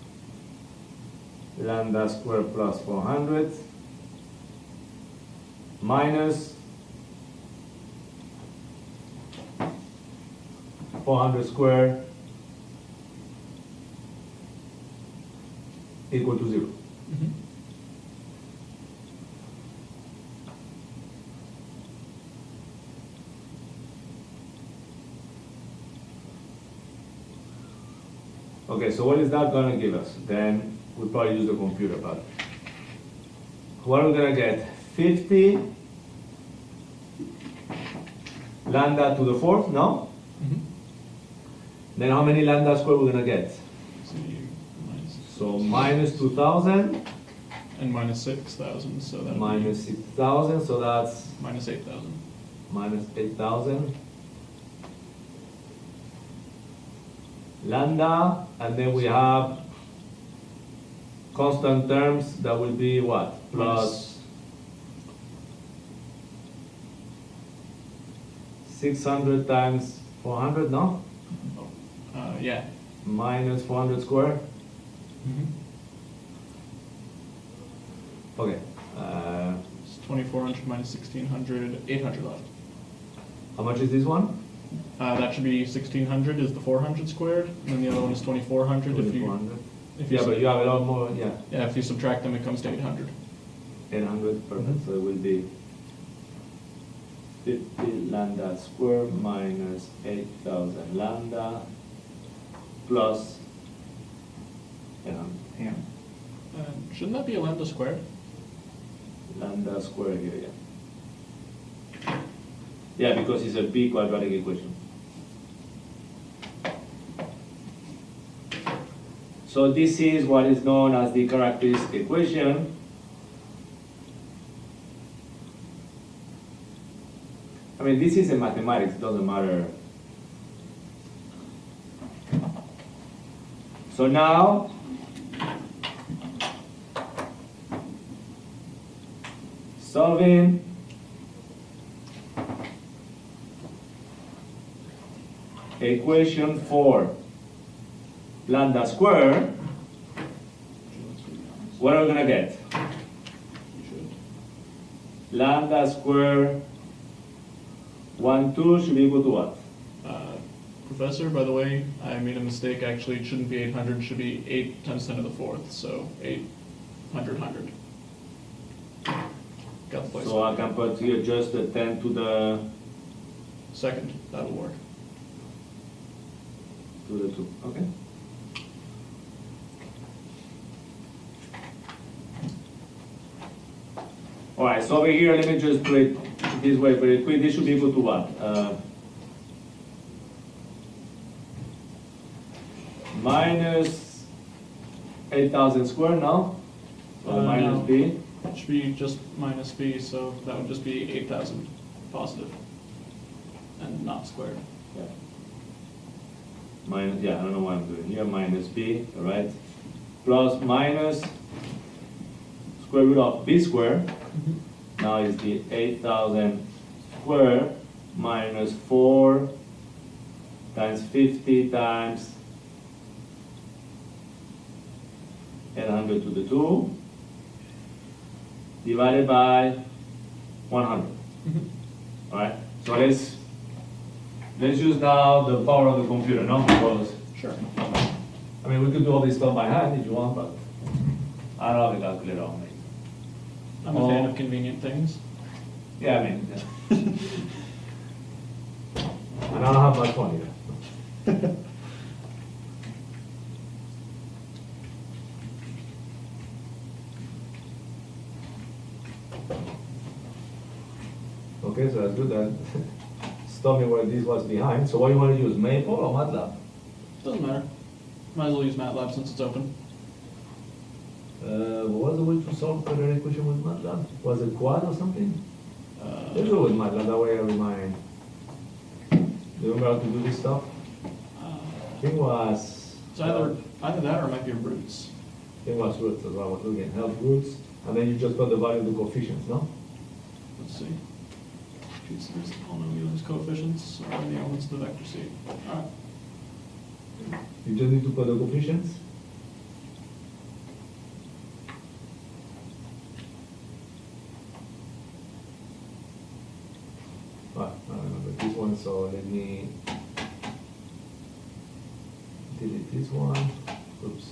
lambda squared plus 400 minus 400 squared equal to 0. Okay, so what is that gonna give us? Then we'll probably use the computer, but what are we gonna get? 50 lambda to the fourth, no? Mm-hmm. Then how many lambda squared we're gonna get? So you minus. So minus 2000, And minus 6,000, so that minus 6000, so that's minus 8,000. minus 8000 lambda, and then we have constant terms that will be what? Plus 600 times 400, no? Yeah. Minus 400 squared. Mm-hmm. Okay. It's 2,400 minus 1,600, 800 left. How much is this one? That should be 1,600 is the 400 squared, and then the other one is 2,400 if you. 2400. If you Yeah, but you have a lot more, yeah. Yeah, if you subtract them, it comes to 800. 800, perfect. So it will be 50 lambda squared minus 8000 lambda plus 800. Yeah. Shouldn't that be a lambda squared? Lambda squared here, yeah. Yeah, because it's a b quadratic equation. So this is what is known as the characteristic equation. I mean, this is in mathematics, it doesn't matter. So now, solving equation for lambda squared, what are we gonna get? Lambda squared 1, 2 should be equal to what? Professor, by the way, I made a mistake. Actually, it shouldn't be 800. It should be 8 times 10 to the fourth. So 800, 100. Got the place. So I can put here just the 10 to the Second, that'll work. 2, okay? All right, so over here, let me just put it this way very quick. This should be equal to what? Minus 8000 squared, no? So minus No. b. It should be just minus b, so that would just be 8,000 positive and not squared. Yeah. Minus, yeah, I don't know what I'm doing here. Minus b, all right? Plus minus square root of b squared. Now is the 8000 squared minus 4 times 50 times 800 to the 2 divided by 100. All right. So let's use now the power of the computer, no? Because Sure. I mean we could do all this stuff by hand if you want, but I don't have a calculator on me. I'm a fan of convenient things. Yeah, I mean, yeah. And I don't have much money either. Okay, so that's good. Then stop me where this was behind. So what do you want to use, Maple or MATLAB? Doesn't matter. Might as well use MATLAB since it's open. What was the way to solve quadratic equation with MATLAB? Was it quad or something? Let's go with MATLAB, that way I remind. Do you remember how to do this stuff? I think it was... It's either that or it might be roots. I think it was roots as well, I was looking at help roots, and then you just put the value of the coefficients, no? Let's see. Choose this polynomial's coefficients or the elements of the vector C. All right. You just need to put the coefficients. I remember this one, so let me delete this one. Oops.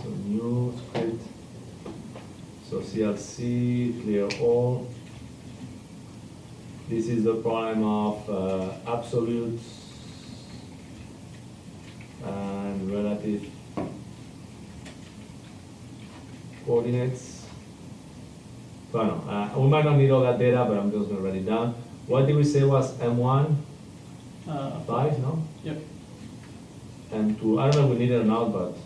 So new script. So CLC, clear all. This is the problem of absolutes and relative relative coordinates. Well, no, we might not need all that data, but I'm just gonna write it down. What did we say was M1? 5, no? Yep. M2, I don't know if we need it or not, but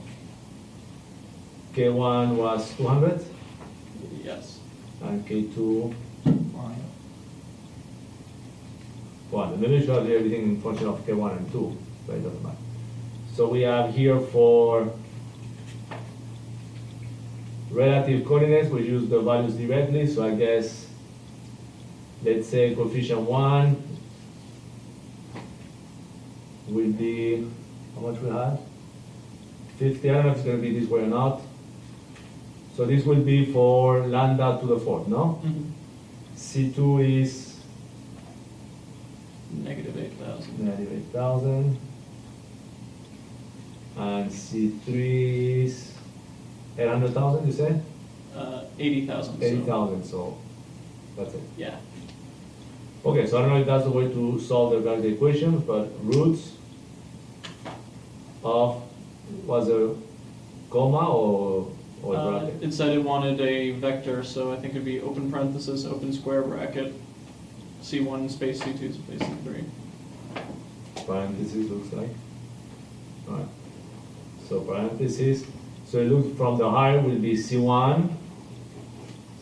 K1 was 200, Yes. and K2, 1. Maybe we should have everything in function of K1 and 2, but it doesn't matter. So we have here for relative coordinates, we use the values directly, so I guess, let's say coefficient 1 will be, how much we had? 50, I don't know if it's going to be this way or not. So this will be for lambda to the 4th, no? C2 is Negative 8,000. negative 8,000. And C3 is 800,000, you said? 80,000. 80,000, so that's it. Yeah. Okay, so I don't know if that's the way to solve the gravity equation, but roots of, was a comma or bracket? It said it wanted a vector, so I think it'd be open parenthesis, open square bracket, C1 space C2 space C3. Parentheses looks like. Alright. So parentheses, so it looks from the higher will be C1,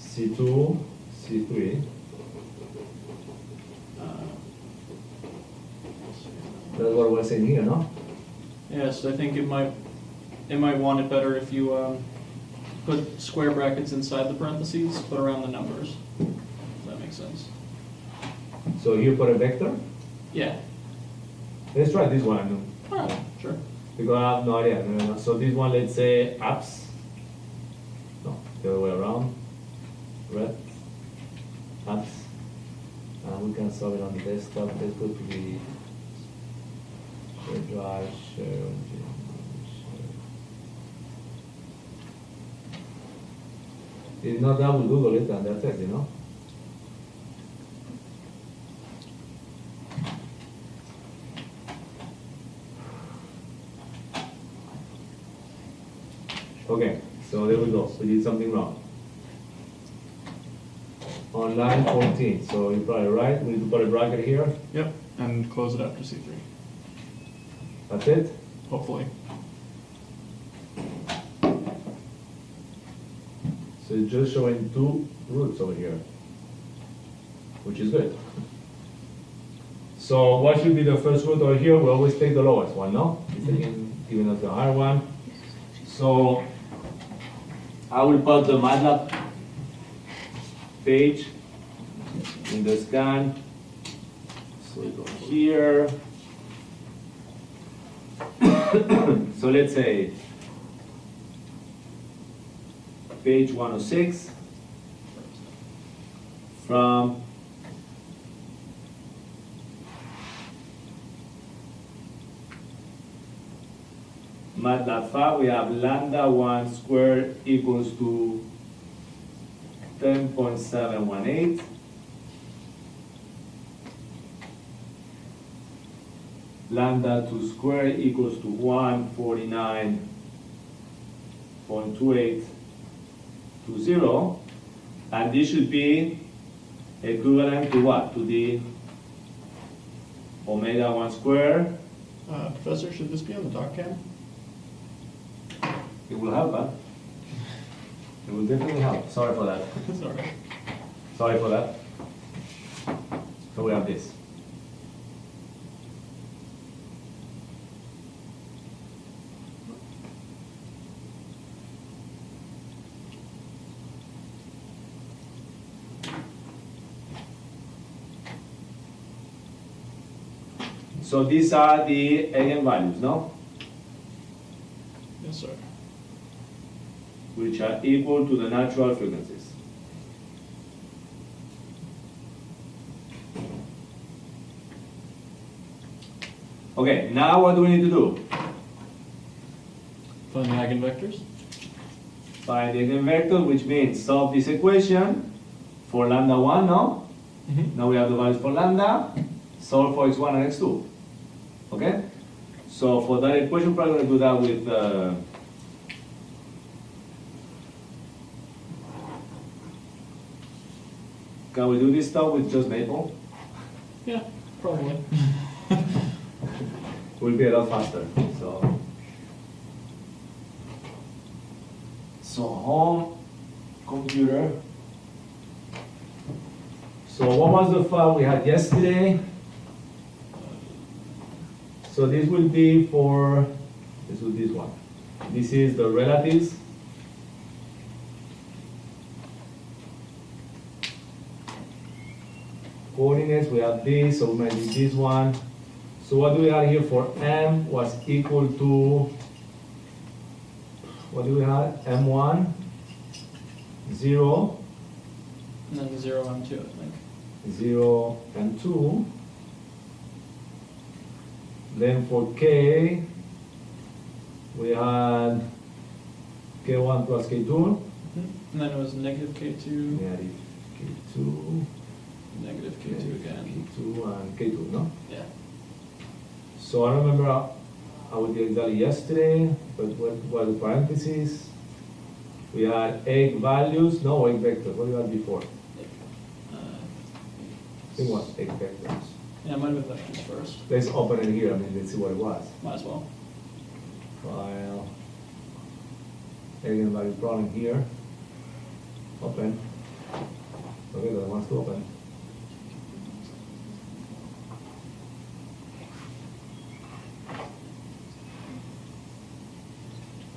C2, C3. That's what we're saying here, no? Yes, I think it might want it better if you put square brackets inside the parentheses, but around the numbers. If that makes sense. So here put a vector. Yeah. Let's try this one. Alright, sure. Because I have no idea. No. So this one, let's say apps. No, the other way around. Red. Apps. And we can solve it on the desktop. Let's go to the share drive, share. If not that, we'll Google it and that's it, you know? Okay, so there we go. We did something wrong. On line 14, so you're probably right. We need to put a bracket here. Yep, and close it after C3. That's it. Hopefully. So it's just showing 2 roots over here, which is good. So what should be the first root over here? We always take the lowest one, no? It's giving us the higher one. So I will put the MATLAB page in the scan. So we go here. So let's say page 106 from MATLAB 5, we have lambda 1 squared equals to 10.718. Lambda 2 squared equals to 149.2820. And this should be equivalent to what? To the omega 1 squared. Professor, should this be on the doc cam? It will help, huh? It will definitely help. Sorry for that. Sorry. Sorry for that. So we have this. So these are the eigenvalues, no? Yes, sir. Which are equal to the natural frequencies. Okay, now what do we need to do? Find the eigenvectors. Find the eigenvector, which means solve this equation for lambda 1, no? Now we have the values for lambda, solve for x1 and x2. Okay? So for that equation, probably gonna do that with, can we do this stuff with just Maple? Yeah, probably. Will be a lot faster, so. So home computer. So what was the file we had yesterday? So this will be for, this will be this one. This is the relatives. Coordinates, we have this, so we might do this one. So what do we have here for m was equal to, what do we have? M1, 0, And then 0 and 2, I think. 0, and 2. Then for k, we had k1 plus k2. And then it was negative K2, Negative k2, negative K2 again. k2, and k2, no? Yeah. So I don't remember how we did exactly yesterday, but what was the parentheses? We had eigenvalues, no, eigenvectors. What did we have before? I think it was eigenvectors. Yeah, it might have been vectors first. Let's open it here, I mean, let's see what it was. Might as well. File, eigenvalue problem here. Open. Okay, that wants to open.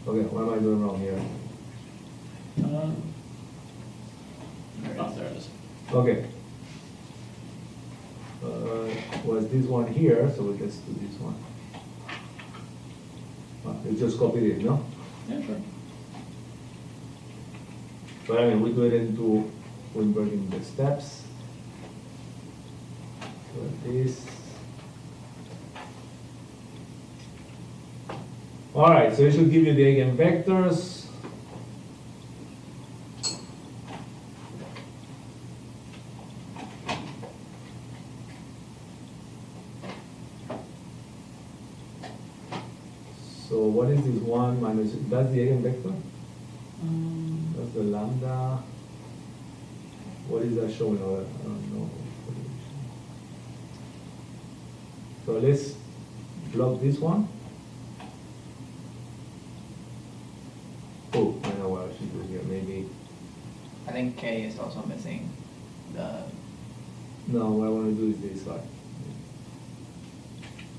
Okay, what am I doing wrong here? Oh, there it is. Okay. Was this one here, so we just do this one. Let's just copy it, no? Yeah, sure. But I mean, we do it into, we're inverting the steps. So this. All right, so it should give you the eigenvectors. So what is this one minus, that's the eigenvector? That's the lambda. What is that showing? I don't know. So let's block this one. Oh, I know what I should do here. Maybe. I think K is also missing the, No, what I want to do is this side.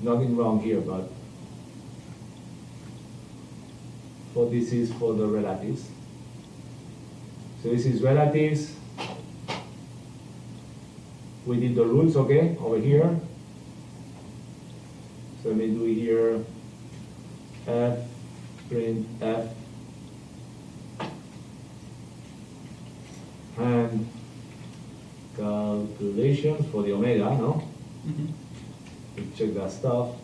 Nothing wrong here, but for this is for the relatives. So this is relatives. We did the rules, okay, over here. So let me do here f print f and calculations for the omega, no? Mm-hmm. We check that stuff.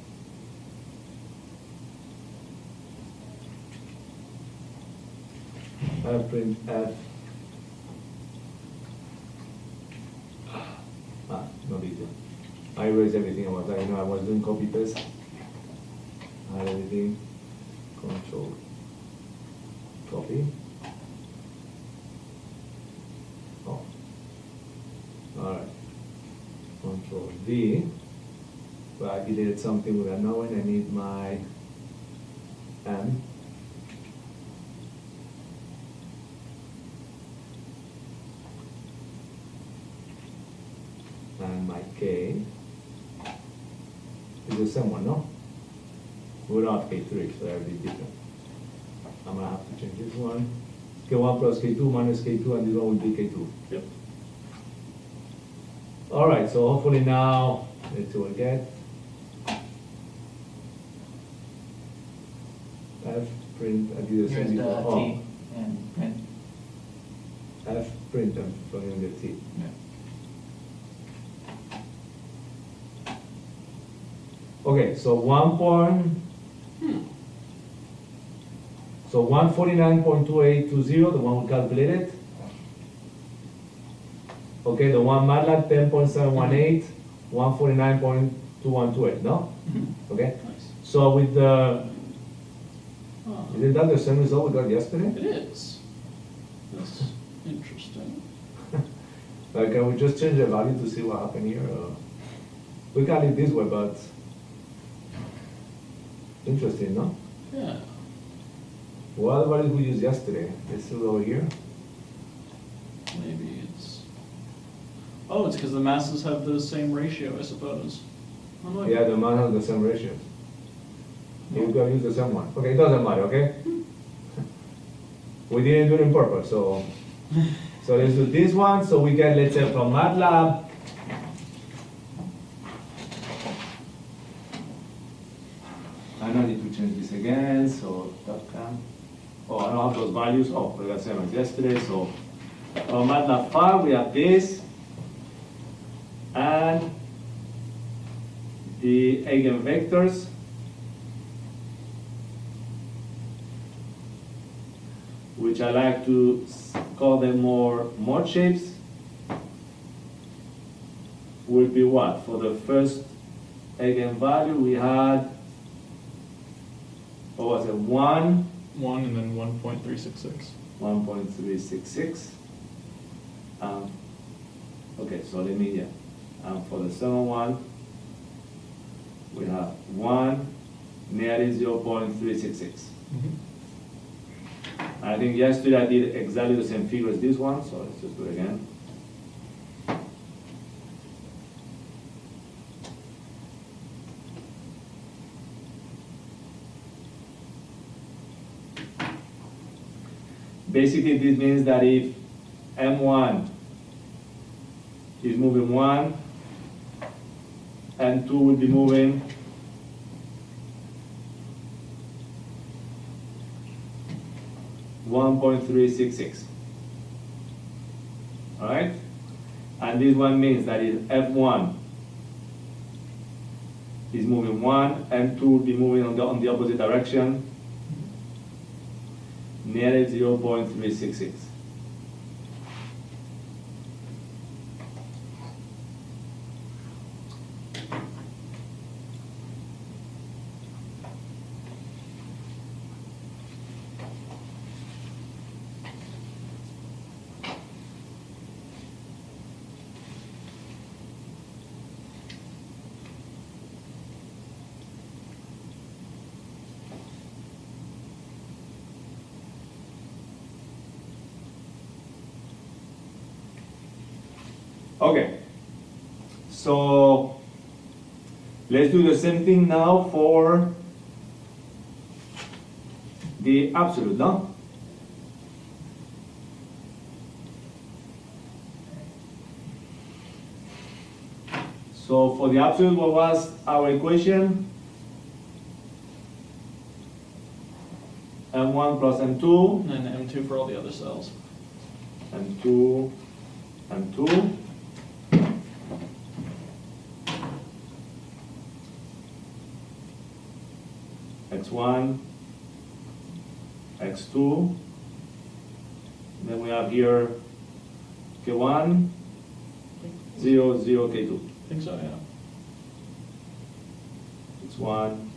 F print f. No big deal. I erased everything I was, I was doing copy paste. I had everything. Control. Copy. Oh. Alright. Control V. But I deleted something without knowing. I need my M. And my K is the same one, no? We don't have K3, so that would be different. I'm gonna have to change this one. K1 plus K2 minus K2, and this one will be K2. Yep. All right, so hopefully now, let's see what we get. F print, I did the here's same the before. T and print. F print, I'm filling the T. Yeah. Okay, so 149.2820, the one we calculated. Okay, the one MATLAB 10.718, 149.2128, no? Mm-hmm. Okay? Nice. So with the, Huh. isn't that the same result we got yesterday? It is. That's interesting. Like, can we just change the value to see what happened here? We can leave this way, but interesting, no? Yeah. What values we used yesterday? It's still over here. Maybe it's. Oh, it's because the masses have the same ratio, I suppose. Oh, no, Yeah, the man has the same ratio. You gotta use the same one. Okay, it doesn't matter, okay? We didn't do it on purpose, so let's do this one. So we get, let's say, from MATLAB. I know I need to change this again, so .com. Oh, I don't have those values. Oh, we got same as yesterday, so from MATLAB 5, we have this, and the eigenvectors, which I like to call them more mode shapes, will be what? For the first eigenvalue, we had, what was it, 1, 1 and then 1.366. 1.366. Okay, so let me, for the second one, we have 1, nearly 0.366. I think yesterday I did exactly the same figure as this one, so let's just do it again. Basically, this means that if M1 is moving 1, M2 will be moving 1.366. All right? And this one means that if F1 is moving 1, M2 will be moving on the opposite direction, nearly 0.366. Okay, so let's do the same thing now for the absolute, no? So for the absolute, what was our equation? M1 plus M2, And then M2 for all the other cells. M2, M2. X1, X2, then we have here K1, 0, 0, K2. I think so, yeah. X1,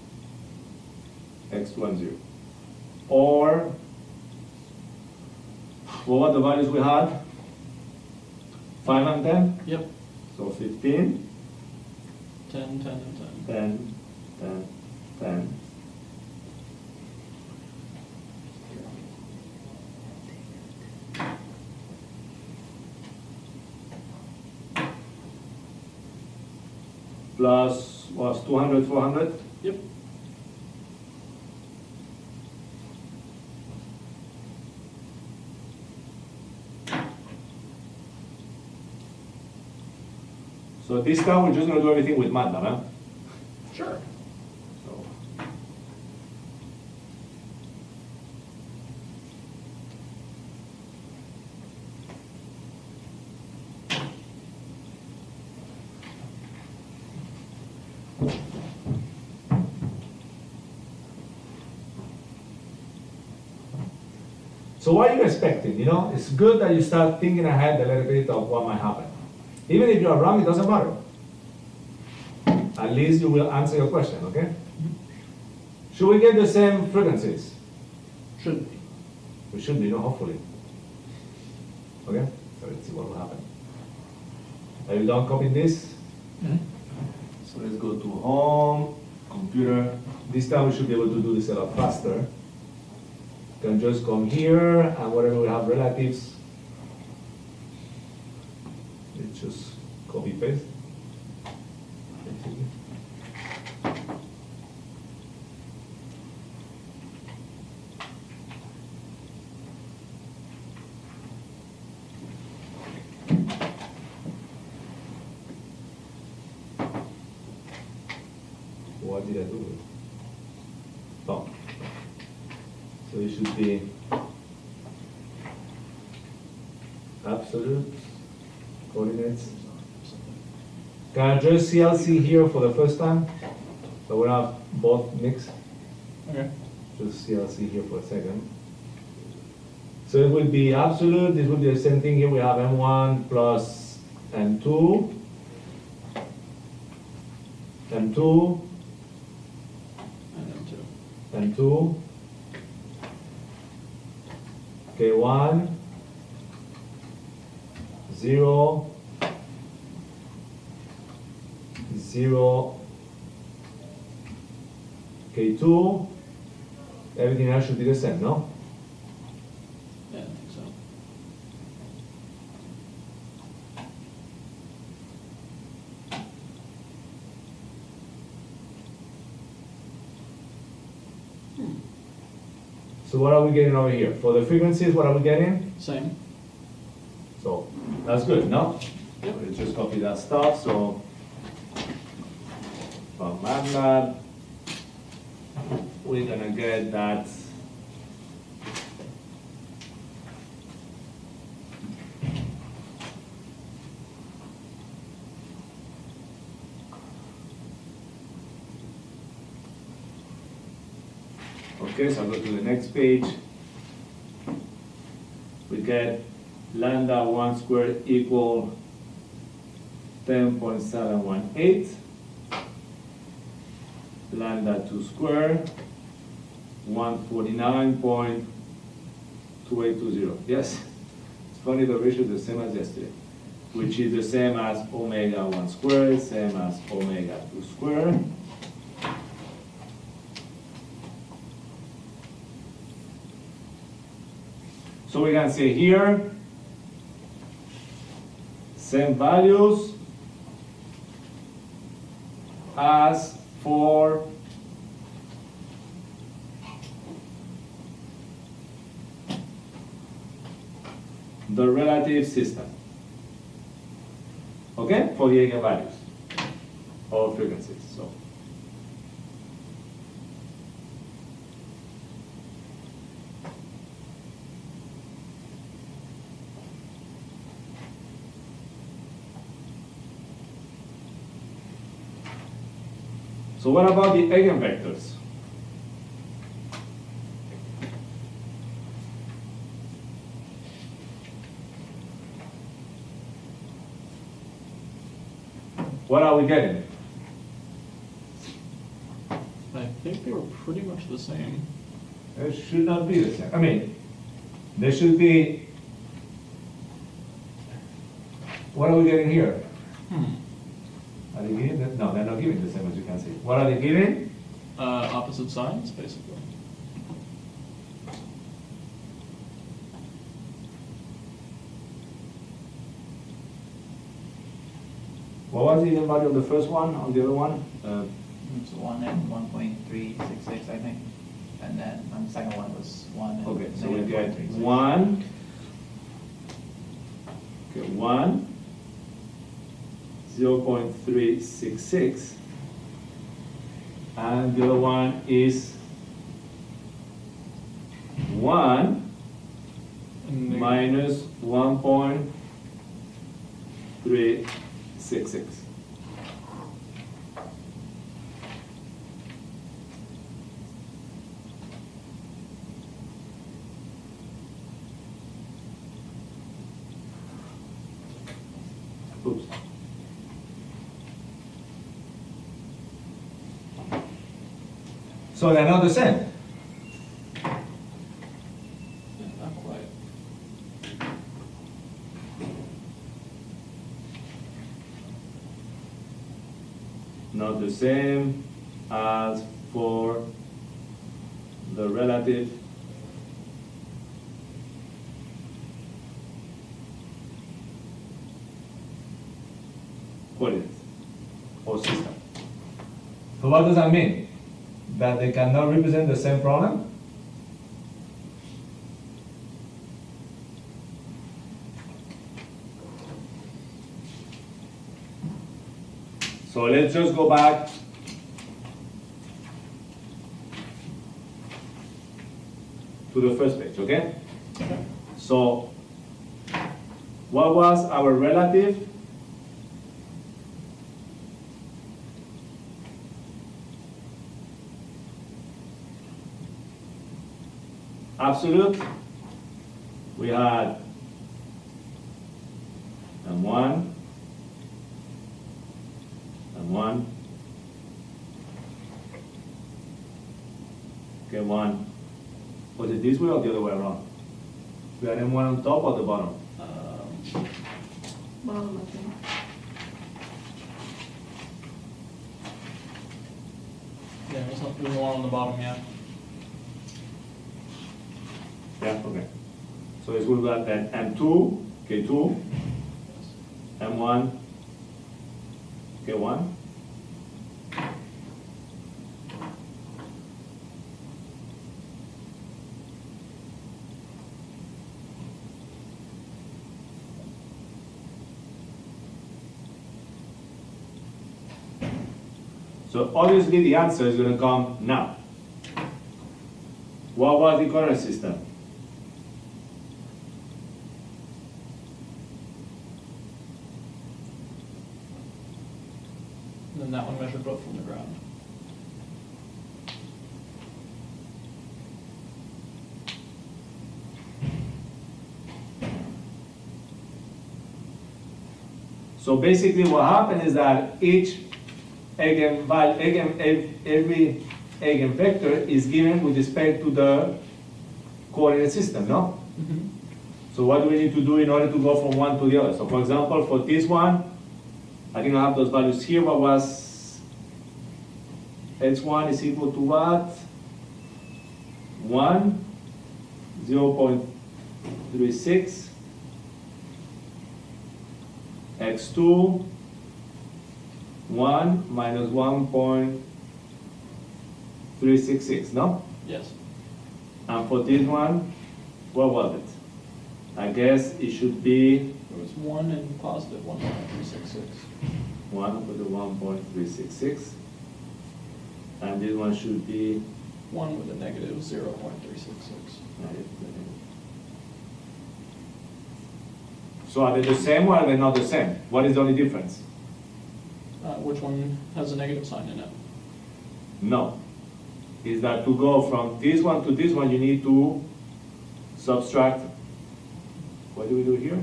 X2, and 0. Or, what were the values we had? 5 and 10? Yep. So 15, 10, 10, and 10. 10, 10, 10. Plus was 200, 400. Yep. So this time we're just going to do everything with MATLAB, huh? Sure. So. So what are you expecting? You know, it's good that you start thinking ahead a little bit of what might happen. Even if you are wrong, it doesn't matter. At least you will answer your question, okay? Should we get the same frequencies? Should be. We should be, no, hopefully. Okay, so let's see what will happen. Are you done copying this? So let's go to home, computer. This time we should be able to do this a lot faster. Can just come here and whatever we have relatives, let's just copy paste. What did I do? Oh. So it should be absolute coordinates. Can I just CLC here for the first time? So we have both mixed. Okay. Just CLC here for a second. So it will be absolute. This will be the same thing here. We have M1 plus M2. M2. And then 2. M2. K1, 0, 0, K2, everything else should be the same, no? Yeah, I think so. So what are we getting over here? For the frequencies, what are we getting? Same. So that's good, no? Yep. Let's just copy that stuff. So from MATLAB, we're gonna get that. Okay, so I'll go to the next page. We get lambda 1 squared equal 10.718. Lambda 2 squared 149.2820. Yes, it's funny, the ratio is the same as yesterday, which is the same as omega 1 squared, same as omega 2 squared. So we can say here, same values as for the relative system. Okay, for the eigenvalues or frequencies. So what about the eigenvectors? What are we getting? I think they were pretty much the same. It should not be the same. I mean, there should be. What are we getting here? Are they giving that? No, they're not giving the same, as you can see. What are they giving? Opposite signs, basically. What was the eigenvalue of the first one, on the other one? It's 1 and 1.366, I think. And then on the second one was 1 and Okay, so we get 0.36. 1. Okay, 1. 0.366, and the other one is 1 And they- minus 1.366. Oops. So they're not the same. Not quite. Not the same as for the relative coordinates or system. So what does that mean? That they cannot represent the same problem? So let's just go back to the first page, okay? So what was our relative? Absolute, we had M1, M1, okay, 1. Was it this way or the other way around? We had M1 on top or the bottom? Bottom, I think. Yeah, there's one on the bottom, yeah. Yeah, okay. So it's good that then M2, K2, M1, K1. So obviously the answer is going to come now. What was the coordinate system? And then that one measured both from the ground. So basically what happened is that each every eigenvector is given with respect to the coordinate system, no? So what do we need to do in order to go from one to the other? So for example, for this one, I think I have those values here. What was x1 is equal to what? 1, 0.36, x2, 1 minus 1.366, no? Yes. And for this one, what was it? I guess it should be There was 1 and positive 1.366. 1 with the 1.366. And this one should be 1 with a negative 0.366. So are they the same or are they not the same? What is the only difference? Which one has a negative sign in it? No. Is that to go from this one to this one, you need to subtract. What do we do here?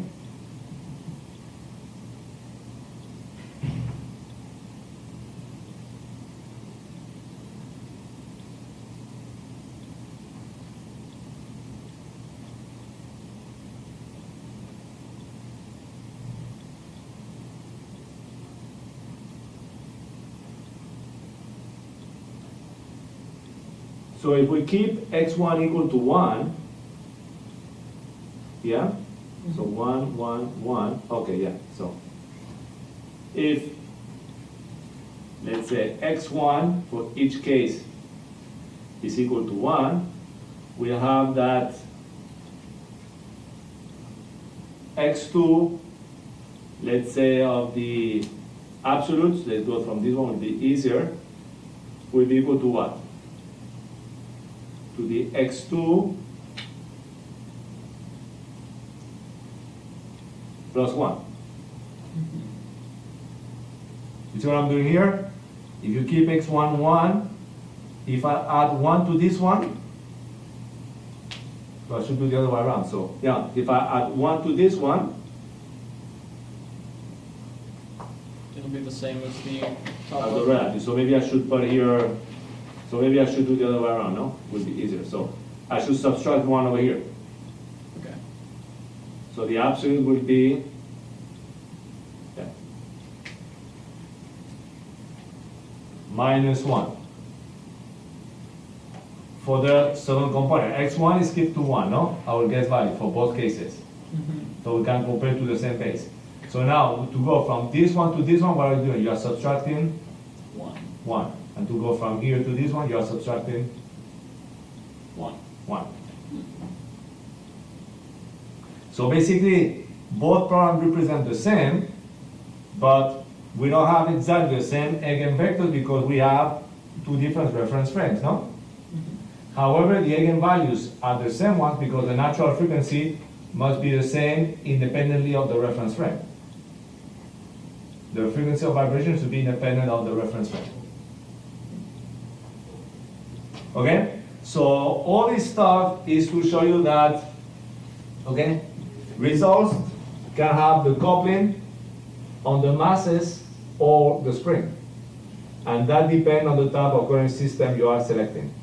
So if we keep x1 equal to 1, yeah? So 1, 1, 1, okay, yeah. So if, let's say, x1 for each case is equal to 1, we have that x2, let's say, of the absolutes, let's go from this one, will be easier, will be equal to what? To the x2 plus 1. You see what I'm doing here? If you keep x1, 1, if I add 1 to this one, so I should do the other way around. So yeah, if I add 1 to this one, It'll be the same as the top as the one. relative. So maybe I should put here So maybe I should do the other way around, no? Would be easier. So I should subtract 1 over here. Okay. So the absolute would be, yeah, minus 1. For the second component, x1 is kept to 1, no? Our guess value for both cases. So we can compare to the same base. So now, to go from this one to this one, what are you doing? You are subtracting 1. And to go from here to this one, you are subtracting 1. So basically, both problems represent the same, but we don't have exactly the same eigenvectors because we have two different reference frames, no? However, the eigenvalues are the same ones because the natural frequency must be the same independently of the reference frame. The frequency of vibration should be independent of the reference frame. Okay? So all this stuff is to show you that, okay, results can have the coupling on the masses or the spring. And that depends on the type of current system you are selecting.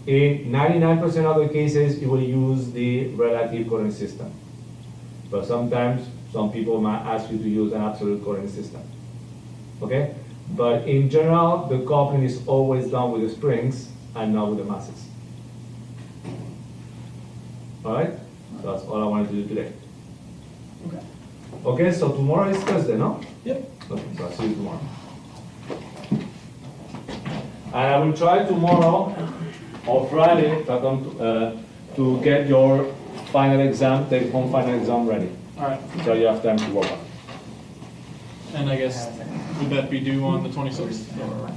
In 99% of the cases, you will use the relative current system. But sometimes, some people might ask you to use an absolute current system. Okay? But in general, the coupling is always done with the springs and not with the masses. Alright? So that's all I wanted to do today. Okay. Okay, so tomorrow is Thursday, no? Yep. Okay, so I'll see you tomorrow. And I will try tomorrow or Friday if I come to get your final exam, take home final exam ready. All right. So you have time to work on it. And I guess, would that be due on the 26th? Or?